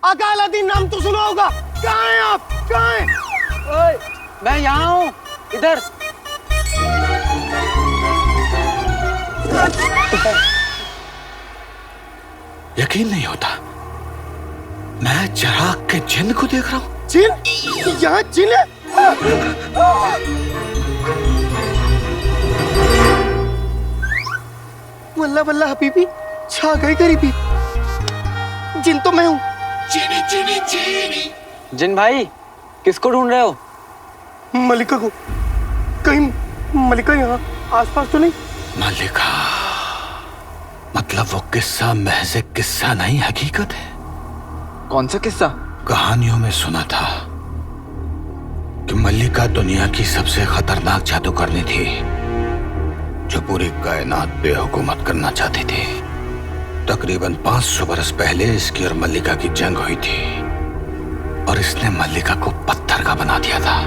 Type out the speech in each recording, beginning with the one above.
आका अलादीन नाम तो सुना होगा। कहाँ हैं आप? कहाँ हैं? ओए, मैं यहाँ हूँ, इधर। यकीन नहीं होता, मैं चिराग के जिन को देख रहा हूँ। जिन? यहाँ जिन है? वल्ला वल्ला हबीबी, छा गई गरीबी। जिन तो मैं हूँ। चीनी चीनी चीनी। जिन भाई, किसको ढूंढ रहे हो? मलिका को। कहीं मलिका यहाँ आसपास तो नहीं? मलिका मतलब वो किस्सा महज एक किस्सा नहीं, हकीकत है। कौन सा किस्सा? कहानियों में सुना था कि मल्लिका दुनिया की सबसे खतरनाक जादूगरनी थी, जो पूरी कायनात पे हुकूमत करना चाहती थी। तकरीबन 500 बरस पहले इसकी और मल्लिका की जंग हुई थी और इसने मल्लिका को पत्थर का बना दिया था।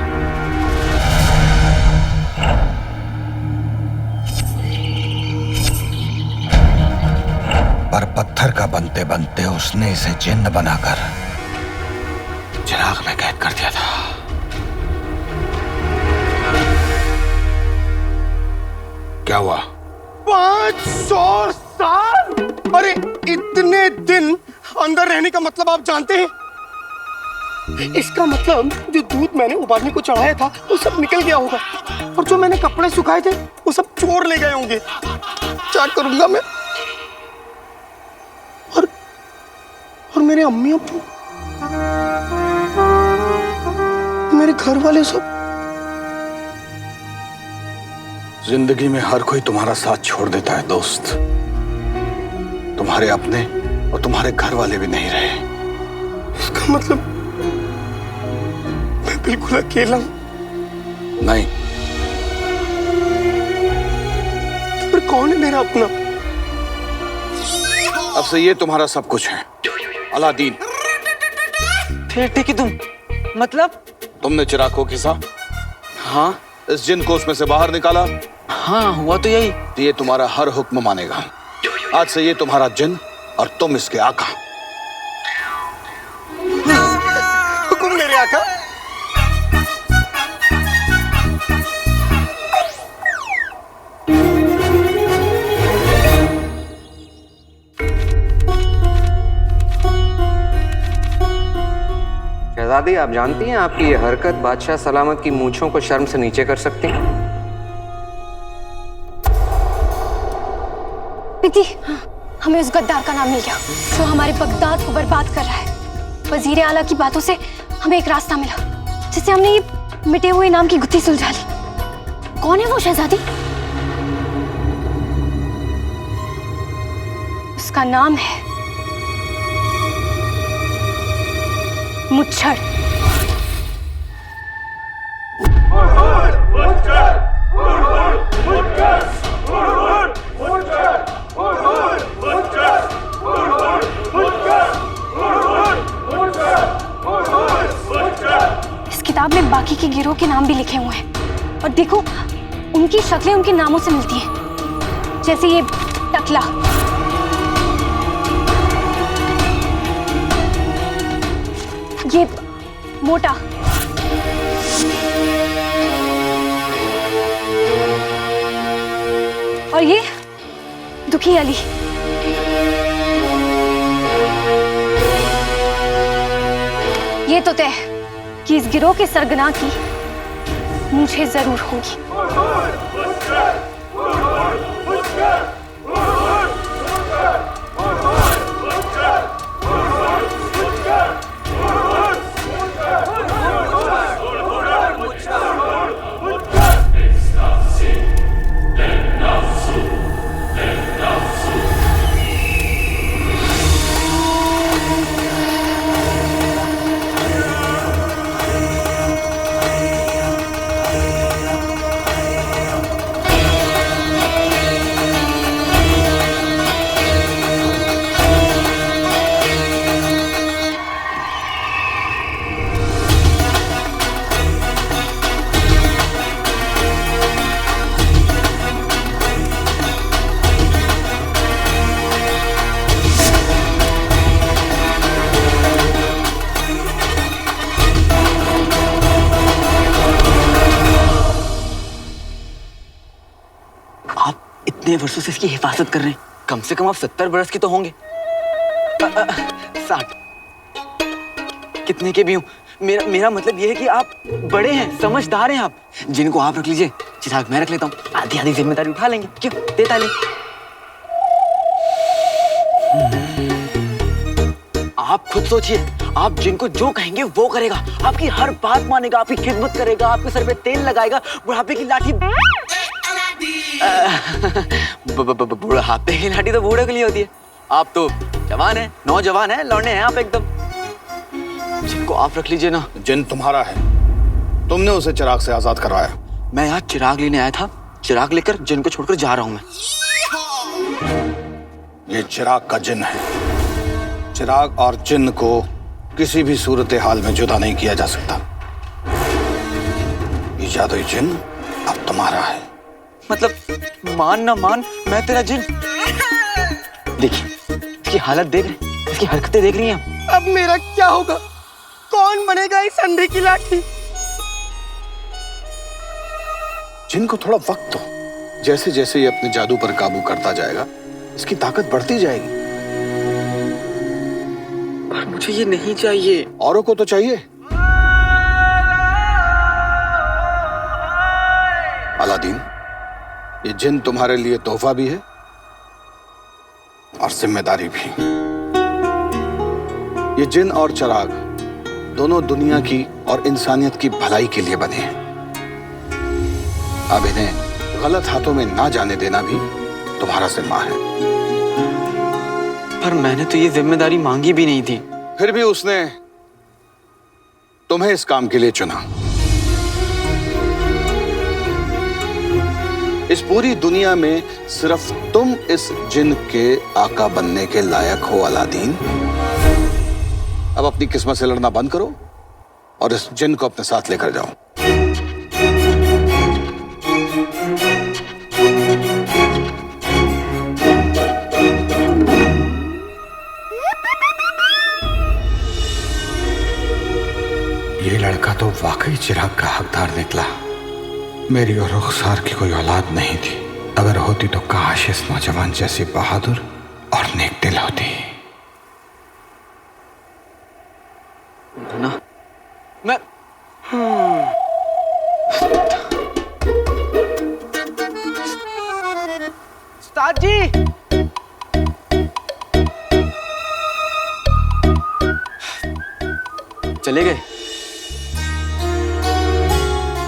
पर पत्थर का बनते बनते उसने इसे जिन्न बनाकर चिराग में कैद कर दिया था। क्या हुआ? 500 साल? अरे इतने दिन अंदर रहने का मतलब आप जानते हैं? इसका मतलब जो दूध मैंने उबालने को चढ़ाया था वो सब निकल गया होगा, और जो मैंने कपड़े सुखाए थे वो सब चोर ले गए होंगे। क्या करूंगा मैं? और मेरे अम्मी अब्बू, मेरे घर वाले सब। जिंदगी में हर कोई तुम्हारा साथ छोड़ देता है दोस्त। तुम्हारे अपने और तुम्हारे घर वाले भी नहीं रहे। इसका मतलब मैं बिल्कुल अकेला हूं? नहीं। तो फिर कौन है मेरा अपना? अब से ये तुम्हारा सब कुछ है, अलादीन। फिर ठीक ही तुम, मतलब? तुमने चिराग को खींचा, हाँ इस जिन को उसमें से बाहर निकाला। हाँ, हुआ तो यही। तो ये तुम्हारा हर हुक्म मानेगा। आज से ये तुम्हारा जिन और तुम इसके आका। हुकुम मेरे आका। शहजादी, आप जानती हैं आपकी ये हरकत बादशाह सलामत की मूंछों को शर्म से नीचे कर सकती है। दीदी, हमें उस गद्दार का नाम मिल गया जो हमारे बगदाद को बर्बाद कर रहा है। वजीर आला की बातों से हमें एक रास्ता मिला, जिससे हमने ये मिटे हुए नाम की गुत्थी सुलझा ली। कौन है वो शहजादी? उसका नाम है मुच्छर। इस किताब में बाकी के गिरोह के नाम भी लिखे हुए हैं, और देखो उनकी शक्लें उनके नामों से मिलती हैं। जैसे ये टकला, ये मोटा, और ये दुखी अली। ये तो तय है कि इस गिरोह के सरगना की मुझे जरूर होगी। इतने वर्षों से इसकी हिफाजत कर रहे हैं, कम से कम आप 70 बरस के तो होंगे। 60 कितने के भी हूँ, मेरा मतलब ये है कि आप बड़े हैं, समझदार हैं आप। जिनको आप रख लीजिए, चिराग मैं रख लेता हूँ, आधी आधी जिम्मेदारी उठा लेंगे। क्यों, दे ताली। आप खुद सोचिए, आप जिनको जो कहेंगे वो करेगा, आपकी हर बात मानेगा, आपकी खिदमत करेगा, आपके सर पे तेल लगाएगा, बुढ़ापे की लाठी बुढ़ापे की लाठी तो बूढ़े के लिए होती है। आप तो जवान हैं, नौजवान हैं, लौंडे हैं आप एकदम। जिनको आप रख लीजिए ना। जिन तुम्हारा है, तुमने उसे चिराग से आजाद करवाया। मैं यहाँ चिराग लेने आया था, चिराग लेकर जिनको छोड़कर जा रहा हूँ मैं। ये चिराग का जिन है। चिराग और जिन को किसी भी सूरत हाल में जुदा नहीं किया जा सकता। ये जादुई जिन अब तुम्हारा है। मतलब मान ना मान, मैं तेरा जिन। देखिए इसकी हालत देख रहे, इसकी हरकतें देख रही हैं। अब मेरा क्या होगा? कौन बनेगा इस अंधे की लाठी? जिन को थोड़ा वक्त दो, जैसे जैसे ये अपने जादू पर काबू करता जाएगा, इसकी ताकत बढ़ती जाएगी। पर मुझे ये नहीं चाहिए। औरों को तो चाहिए। अलादीन, ये जिन तुम्हारे लिए तोहफा भी है और जिम्मेदारी भी। ये जिन और चिराग दोनों दुनिया की और इंसानियत की भलाई के लिए बने हैं। अब इन्हें गलत हाथों में ना जाने देना भी तुम्हारा जिम्मा है। पर मैंने तो ये जिम्मेदारी मांगी भी नहीं थी। फिर भी उसने तुम्हें इस काम के लिए चुना। इस पूरी दुनिया में सिर्फ तुम इस जिन के आका बनने के लायक हो अलादीन। अब अपनी किस्मत से लड़ना बंद करो और इस जिन को अपने साथ लेकर जाओ। ये लड़का तो वाकई चिराग का हकदार निकला। मेरी और रुखसार की कोई औलाद नहीं थी। अगर होती तो काश इस नौजवान जैसी बहादुर और नेक दिल होती। ना मैं उस्ताद जी, चले गए।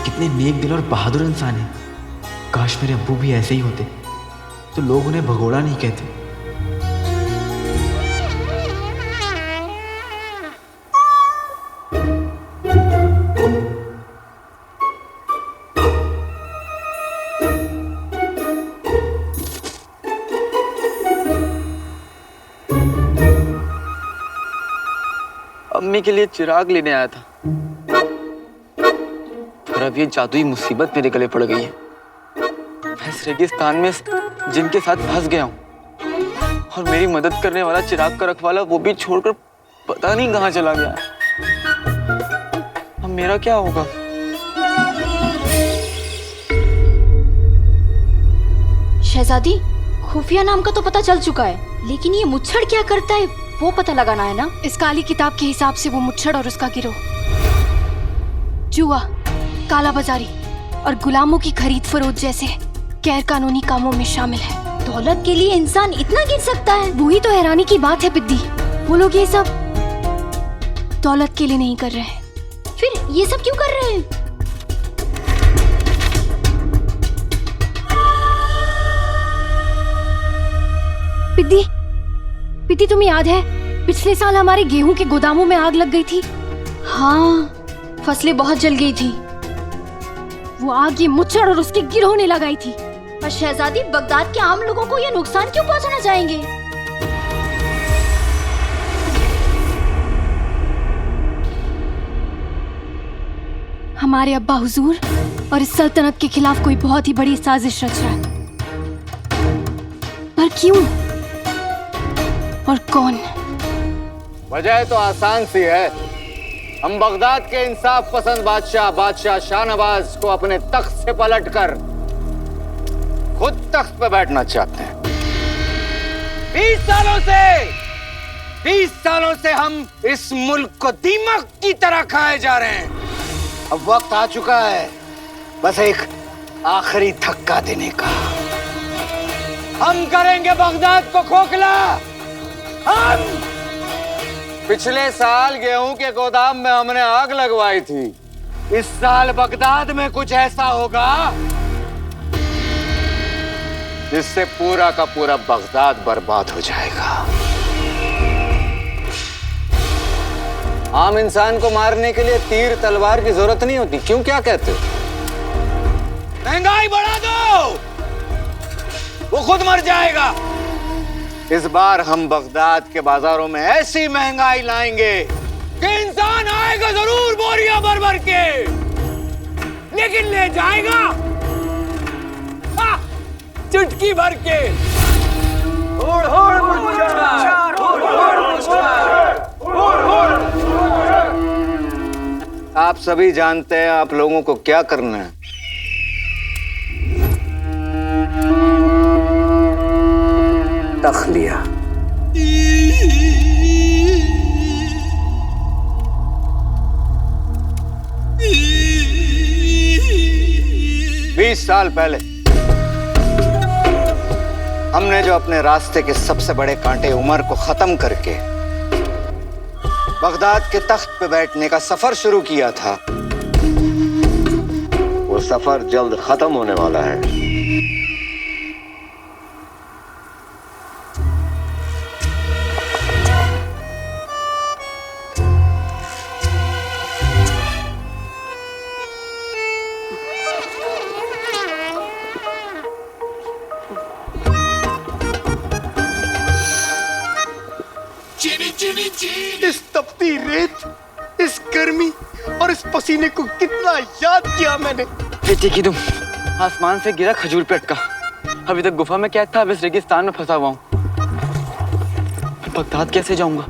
कितने नेक दिल और बहादुर इंसान हैं। काश मेरे अब्बू भी ऐसे ही होते तो लोग उन्हें भगोड़ा नहीं कहते। अम्मी के लिए चिराग लेने आया था, पर अब ये जादुई मुसीबत मेरे गले पड़ गई है। मैं इस रेगिस्तान में जिनके साथ फंस गया हूँ और मेरी मदद करने वाला चिराग का रखवाला वो भी छोड़कर पता नहीं कहाँ चला गया। अब मेरा क्या होगा? शहजादी, खुफिया नाम का तो पता चल चुका है, लेकिन ये मुच्छड़ क्या करता है वो पता लगाना है ना। इस काली किताब के हिसाब से वो मुच्छड़ और उसका गिरोह जुआ, काला बाजारी और गुलामों की खरीद फरोख्त जैसे गैर कानूनी कामों में शामिल है। दौलत के लिए इंसान इतना गिर सकता है? वही तो हैरानी की बात है पिद्दी। वो लोग ये सब दौलत के लिए नहीं कर रहे हैं। फिर ये सब क्यों कर रहे हैं? पिद्दी, पिद्दी तुम्हें याद है पिछले साल हमारे गेहूं के गोदामों में आग लग गई थी? हाँ, फसलें बहुत जल गई थी। वो आग ये मुच्छड़ और उसके गिरोह ने लगाई थी। पर शहजादी, बगदाद के आम लोगों को ये नुकसान क्यों पहुंचाना चाहेंगे? हमारे अब्बा हुजूर और इस सल्तनत के खिलाफ कोई बहुत ही बड़ी साजिश रच रहा है। पर क्यों और कौन? वजह तो आसान सी है। हम बगदाद के इंसाफ पसंद बादशाह शाहनवाज को अपने तख्त से पलटकर खुद तख्त पे बैठना चाहते हैं। 20 सालों से हम इस मुल्क को दीमक की तरह खाए जा रहे हैं। अब वक्त आ चुका है बस एक आखिरी धक्का देने का। हम करेंगे बगदाद को खोखला। हम पिछले साल गेहूं के गोदाम में हमने आग लगवाई थी। इस साल बगदाद में कुछ ऐसा होगा जिससे पूरा का पूरा बगदाद बर्बाद हो जाएगा। आम इंसान को मारने के लिए तीर तलवार की जरूरत नहीं होती। क्यों, क्या कहते हो? महंगाई बढ़ा दो, वो खुद मर जाएगा। इस बार हम बगदाद के बाजारों में ऐसी महंगाई लाएंगे कि इंसान आएगा जरूर बोरियां भर भर के, लेकिन ले जाएगा चुटकी भर के। आप सभी जानते हैं आप लोगों को क्या करना है। तख्लिया। 20 साल पहले हमने जो अपने रास्ते के सबसे बड़े कांटे उमर को खत्म करके बगदाद के तख्त पे बैठने का सफर शुरू किया था, वो सफर जल्द खत्म होने वाला है। इस तपती रेत, इस गर्मी और इस पसीने को कितना याद किया मैंने। बेटी की तुम आसमान से गिरा खजूर पे अटका। अभी तक गुफा में कैद था, अब इस रेगिस्तान में फंसा हुआ हूँ। मैं बगदाद कैसे जाऊंगा?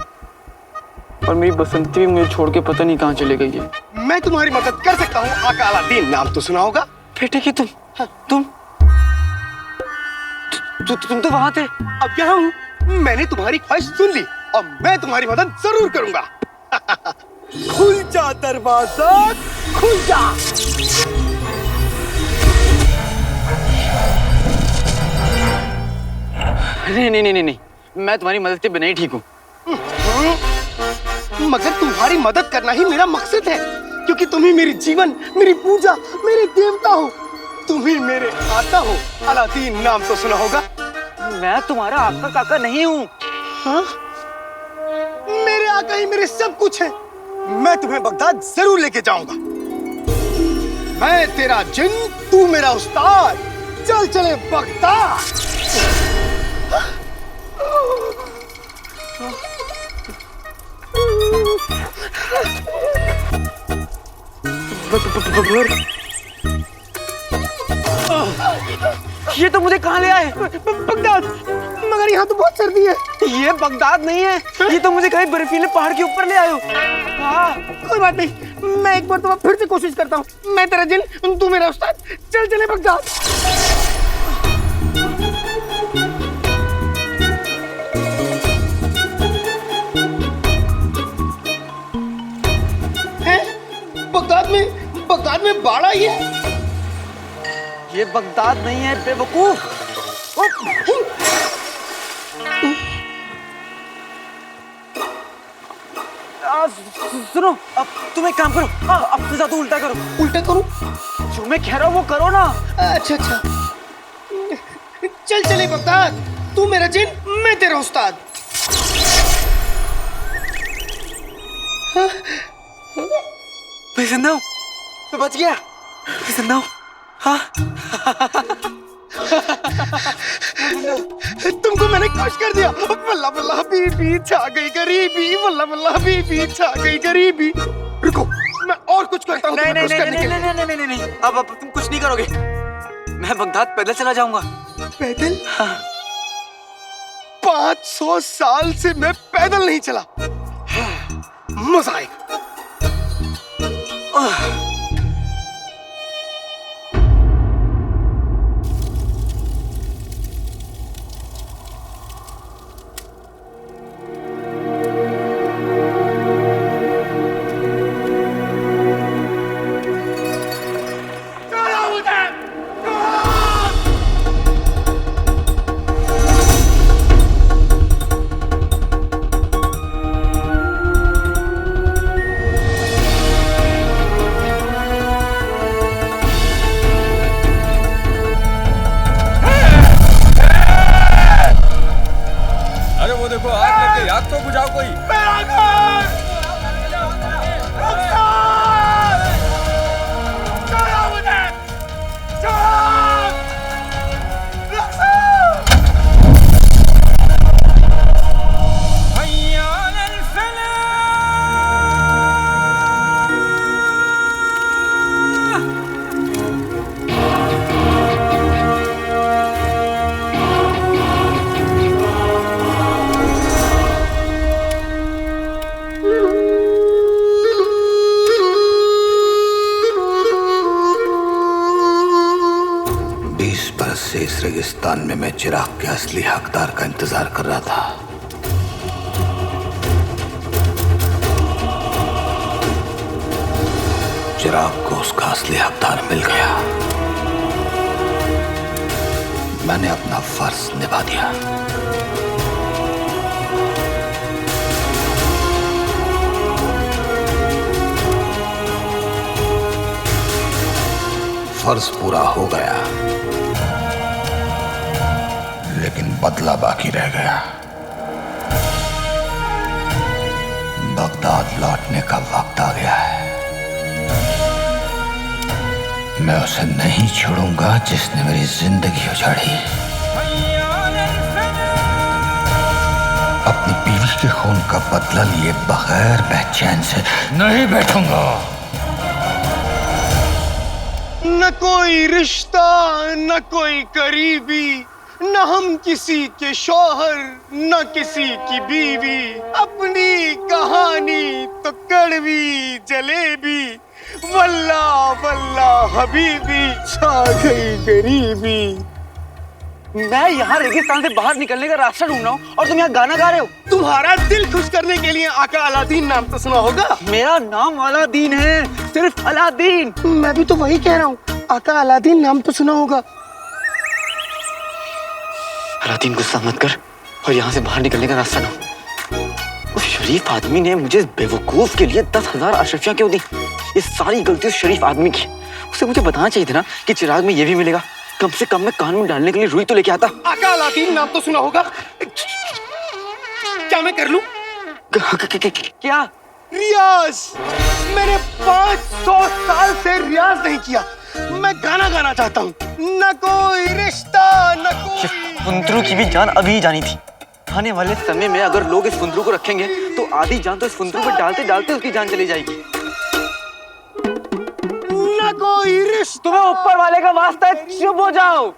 और मेरी बसंती भी मुझे छोड़ के पता नहीं कहाँ चले गई है। मैं तुम्हारी मदद कर सकता हूँ। आका अलादीन नाम तो सुना होगा। बेटे की तुम तो वहां थे। अब यहाँ हूँ। मैंने तुम्हारी ख्वाहिश सुन ली और मैं तुम्हारी मदद जरूर करूंगा। खुल जा दरवाजा, खुल जा। नहीं, मैं तुम्हारी मदद के बिना ही ठीक हूँ। मगर तुम्हारी मदद करना ही मेरा मकसद है, क्योंकि तुम ही मेरी जीवन, मेरी पूजा, मेरे देवता हो। तुम ही मेरे आका हो। अलादीन नाम तो सुना होगा। मैं तुम्हारा आपका काका नहीं हूँ। हाँ? मेरे आका ही मेरे सब कुछ है। मैं तुम्हें बगदाद जरूर लेके जाऊंगा। मैं तेरा जिन, तू मेरा उस्ताद। चल चले बगदाद। ये तो मुझे कहाँ ले आए? बगदाद। मगर यहाँ तो बहुत सर्दी है। ये बगदाद नहीं है, ये तो मुझे कहीं बर्फीले पहाड़ के ऊपर ले आए हो। हाँ, कोई बात नहीं। मैं एक बार फिर से कोशिश करता हूँ। मैं तेरा जिन, तू मेरा उस्ताद। चल चले बगदाद। बगदाद में बाढ़ आई है। ये बगदाद नहीं है बेवकूफ। सुनो, अब तुम एक काम करो, अब से ज्यादा उल्टा करो। उल्टा करूं? जो मैं कह रहा हूँ वो करो ना। अच्छा। चल चले बगदाद। तू मेरा जिन, मैं तेरा उस्ताद। मैं जिंदा हूँ, मैं बच गया। मैं जिंदा हूँ। हाँ। तुमको मैंने खुश कर दिया। वल्ला वल्ला बीबी छा गई गरीबी। वल्ला वल्ला बीबी छा गई गरीबी। रुको, मैं और कुछ करता हूँ। नहीं। अब तुम कुछ नहीं करोगे। मैं बगदाद पैदल चला जाऊंगा। पैदल? हाँ। 500 साल से मैं पैदल नहीं चला। मजा आएगा। रेगिस्तान में मैं चिराग के असली हकदार का इंतजार कर रहा था। चिराग को उसका असली हकदार मिल गया। मैंने अपना फर्ज निभा दिया। फर्ज पूरा हो गया, लेकिन बदला बाकी रह गया। बगदाद लौटने का वक्त आ गया है। मैं उसे नहीं छोड़ूंगा जिसने मेरी जिंदगी उजाड़ी। अपनी बीवी के खून का बदला लिए बगैर मैं चैन से नहीं बैठूंगा। न कोई रिश्ता, न कोई करीबी, न हम किसी के शौहर, न किसी की बीवी। अपनी कहानी तो कड़वी जलेबी, वल्ला वल्ला हबीबी, छा गई गरीबी। मैं यहाँ रेगिस्तान से बाहर निकलने का रास्ता ढूंढ रहा हूँ और तुम यहाँ गाना गा रहे हो। तुम्हारा दिल खुश करने के लिए आका अलादीन नाम तो सुना होगा। मेरा नाम अलादीन है, सिर्फ अलादीन। मैं भी तो वही कह रहा हूँ, आका अलादीन नाम तो सुना होगा। अलादीन गुस्सा मत कर और यहाँ से बाहर निकलने का रास्ता ढूंढ। उस शरीफ आदमी ने मुझे बेवकूफ के लिए 10,000 अशरफियाँ क्यों दी? ये सारी गलती उस शरीफ आदमी की। उसे मुझे बताना चाहिए था ना कि चिराग में ये भी मिलेगा। कम से कम मैं कान में डालने के लिए रुई तो लेके आता। आका अलादीन नाम तो सुना होगा। क्या मैं कर लूं? क्या? रियाज। मैंने 500 साल से रियाज नहीं किया। मैं गाना गाना चाहता हूँ। न कोई रिश्ता, न कोई। फुंदरू की भी जान अभी ही जानी थी। आने वाले समय में अगर लोग इस फुंदरू को रखेंगे तो आधी जान तो इस फुंदरू पे डालते डालते उसकी जान चली जाएगी। न कोई रिश्ता। तुम्हें ऊपर वाले का वास्ता है, चुप हो जाओ।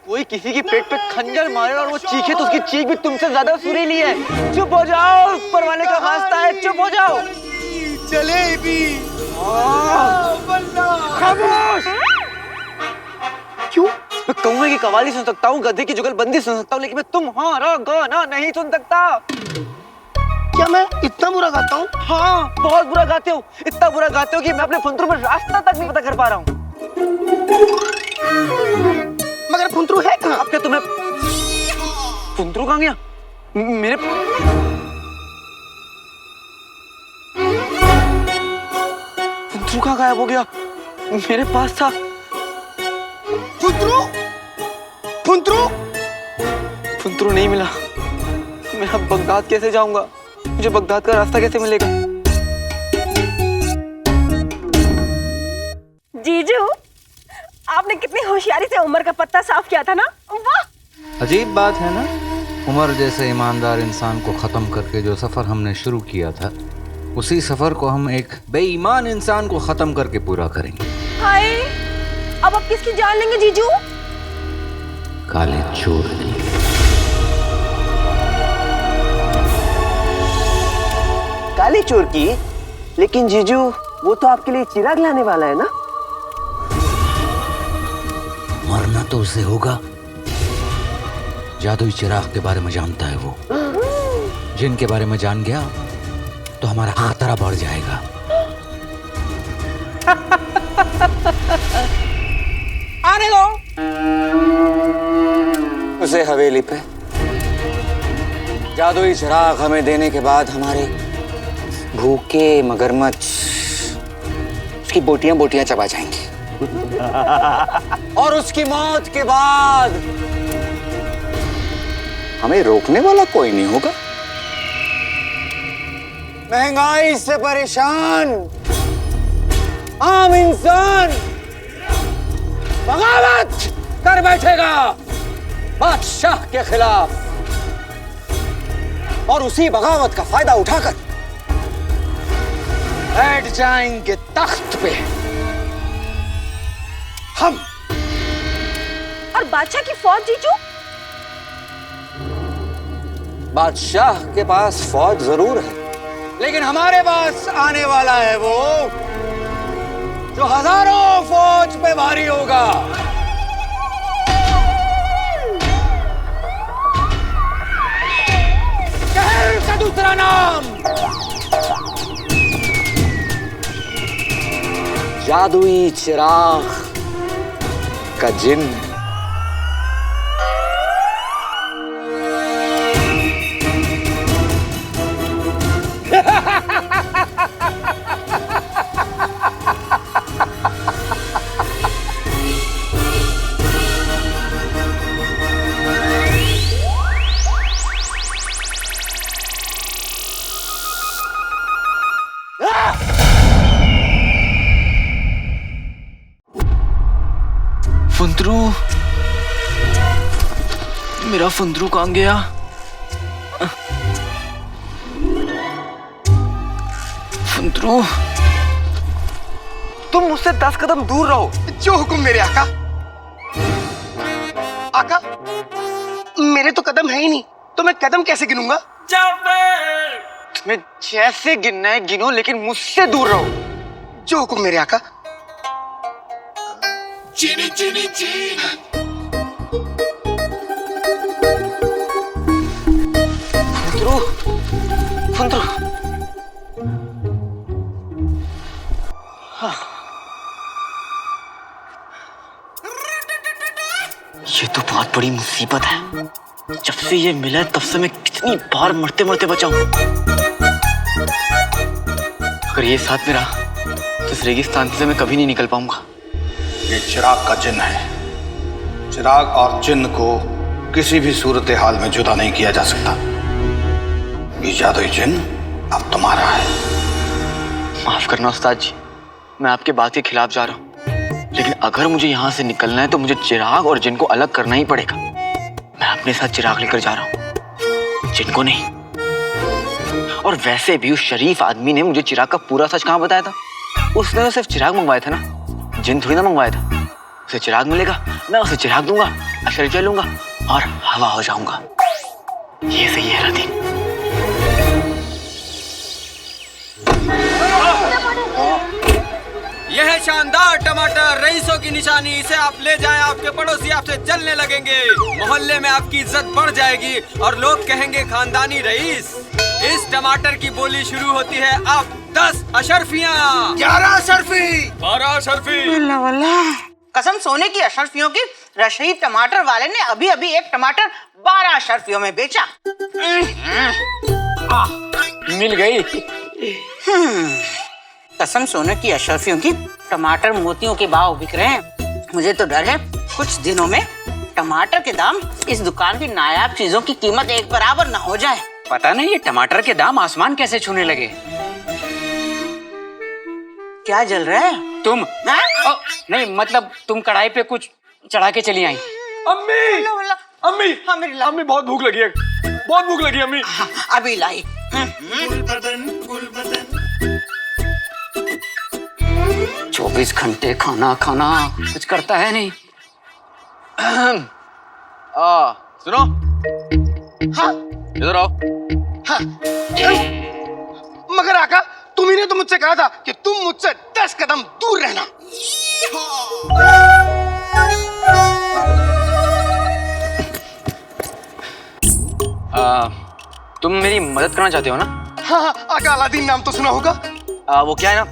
कोई किसी की पेट पे खंजर मारे और वो चीखे तो उसकी चीख भी तुमसे ज्यादा सुरीली है। चुप हो जाओ, ऊपर वाले का वास्ता है, चुप हो जाओ। जलेबी। खामोश। क्यों? मैं कौवे की कवाली सुन सकता हूँ, गधे की जुगलबंदी सुन सकता हूँ, लेकिन मैं तुम्हारा गाना नहीं सुन सकता। क्या मैं इतना बुरा गाता हूँ? हाँ, बहुत बुरा गाते हो। इतना बुरा गाते हो कि मैं अपने फुंदरू में रास्ता तक नहीं पता कर पा रहा हूँ। मगर फुंदरू है कहाँ? अब क्या तुम्हें फुंदरू कहाँ गया? मेरे फुंदरू कहाँ गायब हो गया? मेरे पास था। फुंदरू? फुंदरू? फुंदरू नहीं मिला। मैं अब बगदाद कैसे जाऊंगा? मुझे बगदाद का रास्ता कैसे मिलेगा? जीजू, आपने कितनी होशियारी से उमर का पत्ता साफ किया था ना? वाह! अजीब बात है ना, उमर जैसे ईमानदार इंसान को खत्म करके जो सफर हमने शुरू किया था, उसी सफर को हम एक बेईमान इंसान को खत्म करके पूरा करेंगे। हाय, अब आप किसकी जान लेंगे जीजू? काले चोर की। काले चोर की? लेकिन जीजू, वो तो आपके लिए चिराग लाने वाला है ना? मरना तो उसे होगा। जादुई चिराग के बारे में जानता है वो। जिनके बारे में जान गया तो हमारा खतरा बढ़ जाएगा। आने दो उसे हवेली पे। जादुई चिराग हमें देने के बाद हमारे भूखे मगरमच्छ उसकी बोटियां बोटियां चबा जाएंगी। और उसकी मौत के बाद हमें रोकने वाला कोई नहीं होगा। महंगाई से परेशान आम इंसान बगावत कर बैठेगा बादशाह के खिलाफ, और उसी बगावत का फायदा उठाकर बैठ जाएंगे तख्त पे हम। और बादशाह की फौज जीजू? बादशाह के पास फौज जरूर है, लेकिन हमारे पास आने वाला है वो जो हजारों फौज पे भारी होगा। दूसरा नाम जादुई चिराग का जिन। फुंदरू, मेरा फुंदरू कहाँ गया? फुंदरू, तुम मुझसे 10 कदम दूर रहो। जो हुक्म मेरे आका। आका, मेरे तो कदम है ही नहीं, तो मैं कदम कैसे गिनूंगा? तुम्हें जैसे गिनना है गिनो, लेकिन मुझसे दूर रहो। जो हुक्म मेरे आका। फुंदरू, फुंदरू। ये तो बहुत बड़ी मुसीबत है। जब से ये मिला है तब से मैं कितनी बार मरते मरते बचा हूं। अगर ये साथ में रहा तो इस रेगिस्तान से मैं कभी नहीं निकल पाऊंगा। ये चिराग का जिन्न है। चिराग और जिन्न को किसी भी सूरत हाल में जुदा नहीं किया जा सकता। ये जादुई जिन्न अब तुम्हारा है। माफ करना उस्ताद जी, मैं आपके बात के खिलाफ जा रहा हूँ, लेकिन अगर मुझे यहाँ से निकलना है तो मुझे चिराग और जिन्न को अलग करना ही पड़ेगा। मैं अपने साथ चिराग लेकर जा रहा हूँ, जिन्न को नहीं। और वैसे भी उस शरीफ आदमी ने मुझे चिराग का पूरा सच कहाँ बताया था? उसने तो सिर्फ चिराग मंगवाया था ना, जिन्न थोड़ी ना मंगवाया था। उसे चिराग मिलेगा, मैं उसे चिराग दूंगा, अशर चलूंगा और हवा हो जाऊंगा। ये सही है रदीन। यह है शानदार टमाटर, रईसों की निशानी। इसे आप ले जाएं, आपके पड़ोसी आपसे जलने लगेंगे, मोहल्ले में आपकी इज्जत बढ़ जाएगी और लोग कहेंगे खानदानी रईस। इस टमाटर की बोली शुरू होती है अब 10 अशर्फियाँ। 11 अशर्फी। 12 अशर्फी। कसम सोने की अशर्फियों की, रशीद टमाटर वाले ने अभी अभी एक टमाटर 12 अशर्फियों में बेचा। मिल गई। कसम सोने की अशर्फियों की, टमाटर मोतियों के भाव बिक रहे हैं। मुझे तो डर है कुछ दिनों में टमाटर के दाम इस दुकान की नायाब चीजों की कीमत एक बराबर न हो जाए। पता नहीं ये टमाटर के दाम आसमान कैसे छूने लगे। क्या जल रहा है? तुम नहीं, मतलब तुम कढ़ाई पे कुछ चढ़ा के चली आई। अम्मी, अम्मी, अम्मी बहुत भूख लगी है, बहुत भूख लगी है अम्मी। अभी लाई। 24 घंटे खाना खाना कुछ करता है नहीं। सुनो, हाँ, इधर आओ। हाँ। मगर आका, तुम्ही ने तो मुझसे कहा था कि तुम मुझसे 10 कदम दूर रहना। तुम मेरी मदद करना चाहते हो ना? हाँ हाँ, आका अलादीन नाम तो सुना होगा। वो क्या है ना,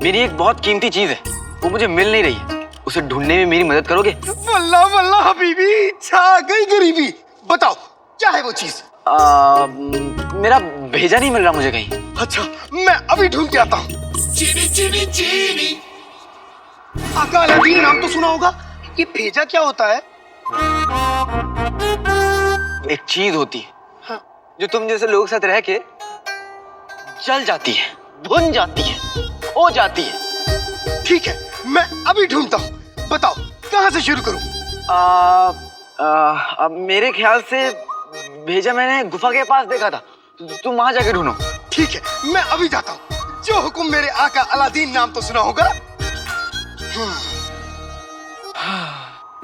मेरी एक बहुत कीमती चीज है, वो मुझे मिल नहीं रही है। उसे ढूंढने में मेरी मदद करोगे? वल्लाह वल्लाह हबीबी, छा गई गरीबी। बताओ क्या है वो चीज? मेरा भेजा नहीं मिल रहा मुझे कहीं। अच्छा, मैं अभी ढूंढ के आता हूँ। आका अलादीन नाम तो सुना होगा, ये भेजा क्या होता है? एक चीज होती है, हाँ। जो तुम जैसे लोगों के साथ रह के जल जाती है, भुन जाती है, हो जाती है। ठीक है, मैं अभी ढूंढता हूँ। बताओ कहाँ से शुरू करूँ? मेरे ख्याल से भेजा मैंने गुफा के पास देखा था, तुम वहां जाके ढूंढो। ठीक है, मैं अभी जाता हूँ। जो हुक्म मेरे आका अलादीन नाम तो सुना होगा।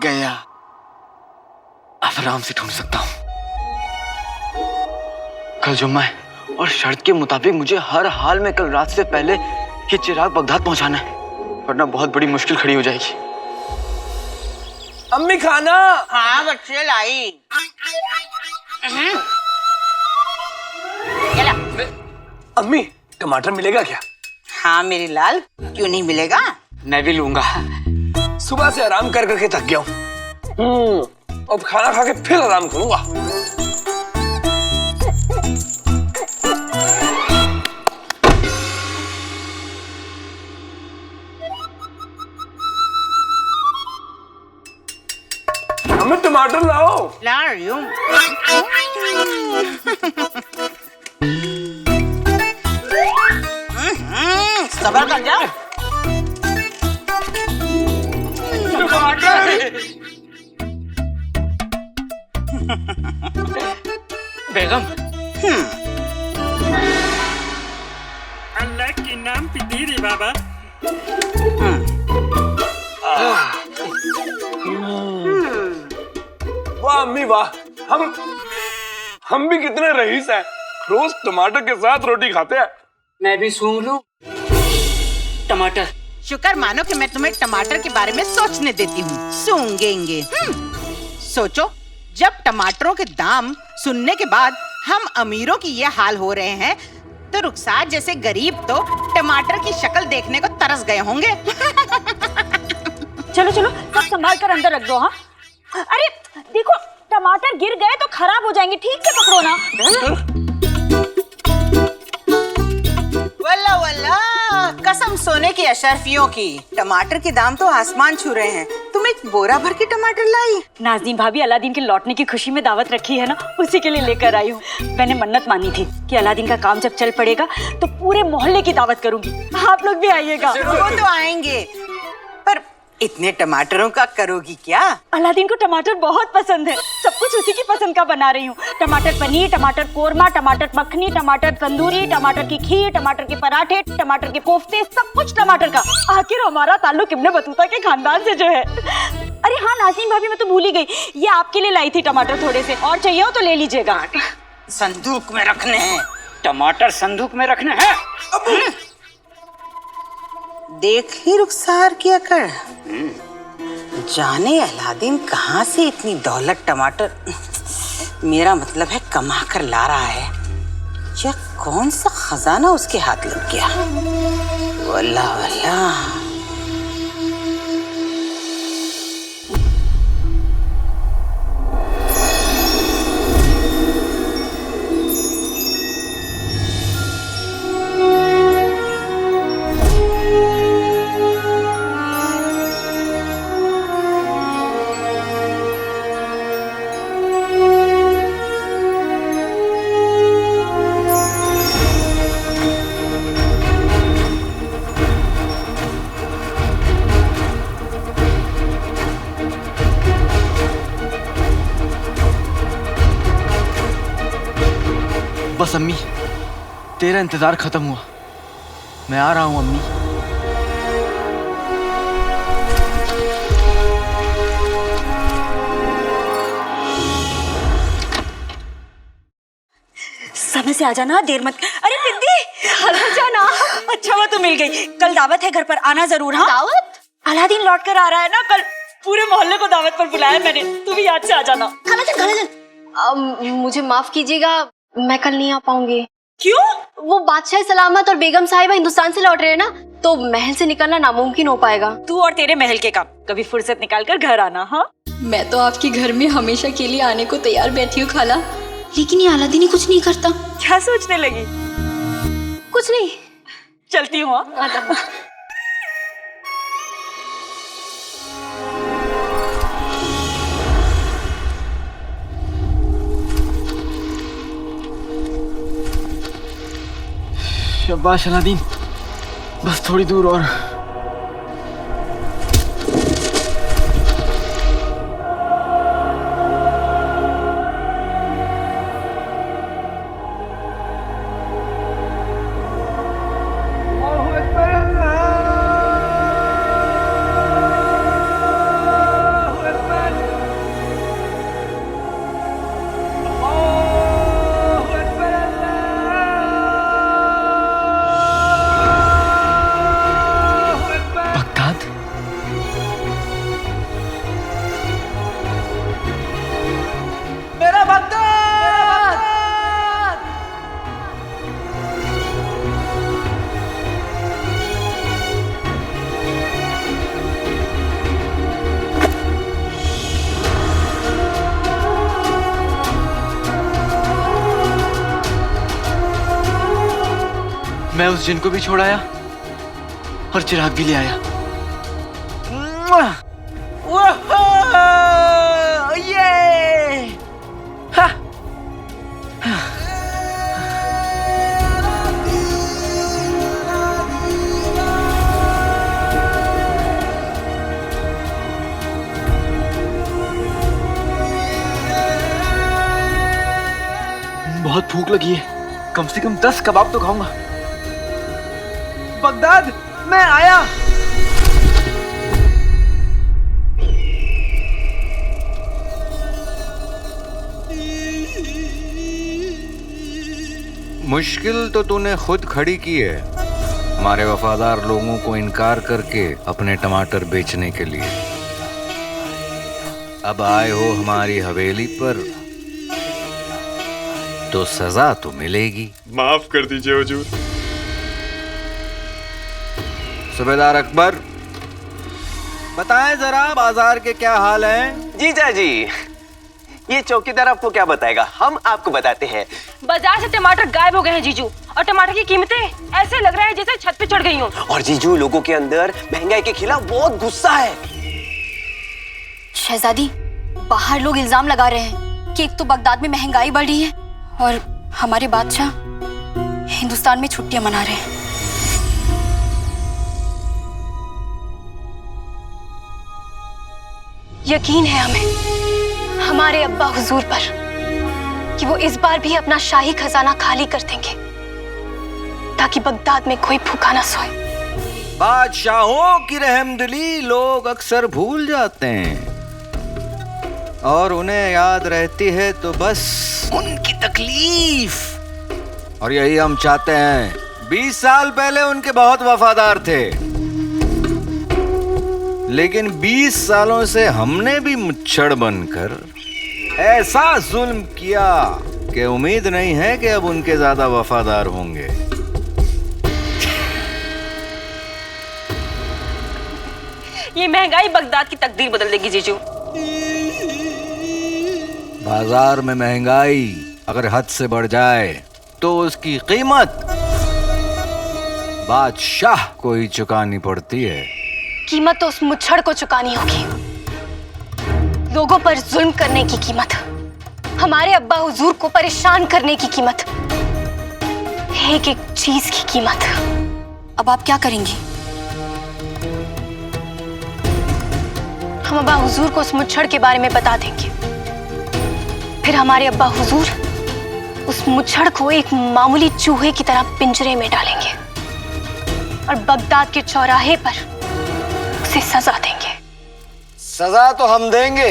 गया, अब आराम से ढूंढ सकता हूँ। कल जुम्मा है और शर्त के मुताबिक मुझे हर हाल में कल रात से पहले ये चिराग बगदाद पहुंचाना है, वरना बहुत बड़ी मुश्किल खड़ी हो जाएगी। अम्मी खाना। हाँ बच्चे लाई। चला। अम्मी टमाटर मिलेगा क्या? हाँ मेरी लाल, क्यों नहीं मिलेगा? मैं भी लूंगा। सुबह से आराम कर करके थक गया हूँ। अब खाना खा के फिर आराम करूंगा। हमें टमाटर लाओ। ला रही हूँ। सबर कर जाओ। बेगम, अल्लाह के नाम पे दे रे बाबा। वाह अम्मी वाह, हम भी कितने रईस हैं, रोज टमाटर के साथ रोटी खाते हैं। मैं भी सूंघ लूं टमाटर। शुक्र मानो कि मैं तुम्हें टमाटर के बारे में सोचने देती हूँ। सूंघेंगे। सोचो, जब टमाटरों के दाम सुनने के बाद हम अमीरों की ये हाल हो रहे हैं, तो रुखसार जैसे गरीब तो टमाटर की शक्ल देखने को तरस गए होंगे। चलो चलो, सब संभाल कर अंदर रख दो। हाँ, अरे देखो टमाटर गिर गए तो खराब हो जाएंगे, ठीक से पकड़ो ना। वल्ला वल्ला, कसम सोने की अशरफियों की, टमाटर के दाम तो आसमान छू रहे हैं। तुम एक बोरा भर के टमाटर लाई? नाज़नीन भाभी अलादीन के लौटने की खुशी में दावत रखी है ना, उसी के लिए लेकर आई हूँ। मैंने मन्नत मानी थी कि अलादीन का काम जब चल पड़ेगा तो पूरे मोहल्ले की दावत करूंगी। आप लोग भी आइएगा। वो तो आएंगे, पर इतने टमाटरों का करोगी क्या? अलादीन को टमाटर बहुत पसंद है, सब कुछ उसी की पसंद का बना रही हूँ। टमाटर पनीर, टमाटर कोरमा, टमाटर मखनी, टमाटर तंदूरी, टमाटर की खीर, टमाटर के पराठे, टमाटर के कोफ्ते, सब कुछ टमाटर का। आखिर हमारा ताल्लुक इब्ने बतूता के खानदान से जो है। अरे हाँ नाज़नीन भाभी, मैं तो भूल ही गई, ये आपके लिए लाई थी टमाटर थोड़े से, और चाहिए हो तो ले लीजिएगा। संदूक में रखने हैं। टमाटर संदूक में रखने हैं। देख ही रुखसार की अकड़। जाने अलादीन कहाँ से इतनी दौलत टमाटर, मेरा मतलब है कमा कर ला रहा है। यह कौन सा खजाना उसके हाथ लग गया? वल्लाह वल्लाह। बस अम्मी, तेरा इंतजार खत्म हुआ। मैं आ रहा हूँ अम्मी। समय से आ जाना, देर मत। अरे बिंदी, आ जाना। अच्छा हुआ तो मिल गई। कल दावत है, घर पर आना जरूर। हाँ, दावत? अलादीन लौट कर आ रहा है ना कल, पूरे मोहल्ले को दावत पर बुलाया मैंने। तू भी याद से आ जाना। मुझे माफ कीजिएगा, मैं कल नहीं आ पाऊंगी। क्यों? वो बादशाह सलामत और बेगम साहिबा हिंदुस्तान से लौट रहे हैं ना, तो महल से निकलना नामुमकिन हो पाएगा। तू और तेरे महल के काम, कभी फुर्सत निकाल कर घर आना। हाँ, मैं तो आपके घर में हमेशा के लिए आने को तैयार बैठी हूँ खाला, लेकिन ये अलादीन कुछ नहीं करता। क्या सोचने लगी? कुछ नहीं, चलती हूँ। शाबाश अलादीन, बस थोड़ी दूर और। मैं उस जिन को भी छोड़ाया और चिराग भी ले आया। ये बहुत भूख लगी है, कम से कम 10 कबाब तो खाऊंगा। बगदाद, मैं आया। मुश्किल तो तूने खुद खड़ी की है, हमारे वफादार लोगों को इनकार करके अपने टमाटर बेचने के लिए। अब आए हो हमारी हवेली पर तो सजा तो मिलेगी। माफ कर दीजिए हुजूर। सूबेदार अकबर, बताएं जरा बाजार के क्या हाल हैं? जीजा जी, ये चौकीदार आपको क्या बताएगा, हम आपको बताते हैं। बाजार से टमाटर गायब हो गए हैं जीजू, और टमाटर की कीमतें ऐसे लग रहा है जैसे छत पे चढ़ गई हो। और जीजू, लोगों के अंदर महंगाई के खिलाफ बहुत गुस्सा है। शहजादी, बाहर लोग इल्जाम लगा रहे हैं कि एक तो बगदाद में महंगाई बढ़ रही है और हमारे बादशाह हिंदुस्तान में छुट्टियां मना रहे हैं। यकीन है हमें हमारे अब्बा हुजूर पर कि वो इस बार भी अपना शाही खजाना खाली कर देंगे ताकि बगदाद में कोई भूखा ना सोए। बादशाहों की रहमदिली लोग अक्सर भूल जाते हैं और उन्हें याद रहती है तो बस उनकी तकलीफ। और यही हम चाहते हैं। 20 साल पहले उनके बहुत वफादार थे, लेकिन 20 सालों से हमने भी मुच्छड़ बनकर ऐसा जुल्म किया कि उम्मीद नहीं है कि अब उनके ज्यादा वफादार होंगे। ये महंगाई बगदाद की तकदीर बदल देगी जीजू। बाजार में महंगाई अगर हद से बढ़ जाए तो उसकी कीमत बादशाह को ही चुकानी पड़ती है। कीमत तो उस मुच्छड़ को चुकानी होगी, लोगों पर जुल्म करने की कीमत, हमारे अब्बा हुजूर को परेशान करने की कीमत, एक एक चीज की कीमत। अब आप क्या करेंगी? हम अब्बा हुजूर को उस मुच्छड़ के बारे में बता देंगे, फिर हमारे अब्बा हुजूर उस मुच्छड़ को एक मामूली चूहे की तरह पिंजरे में डालेंगे और बगदाद के चौराहे पर उसे सजा देंगे। सजा तो हम देंगे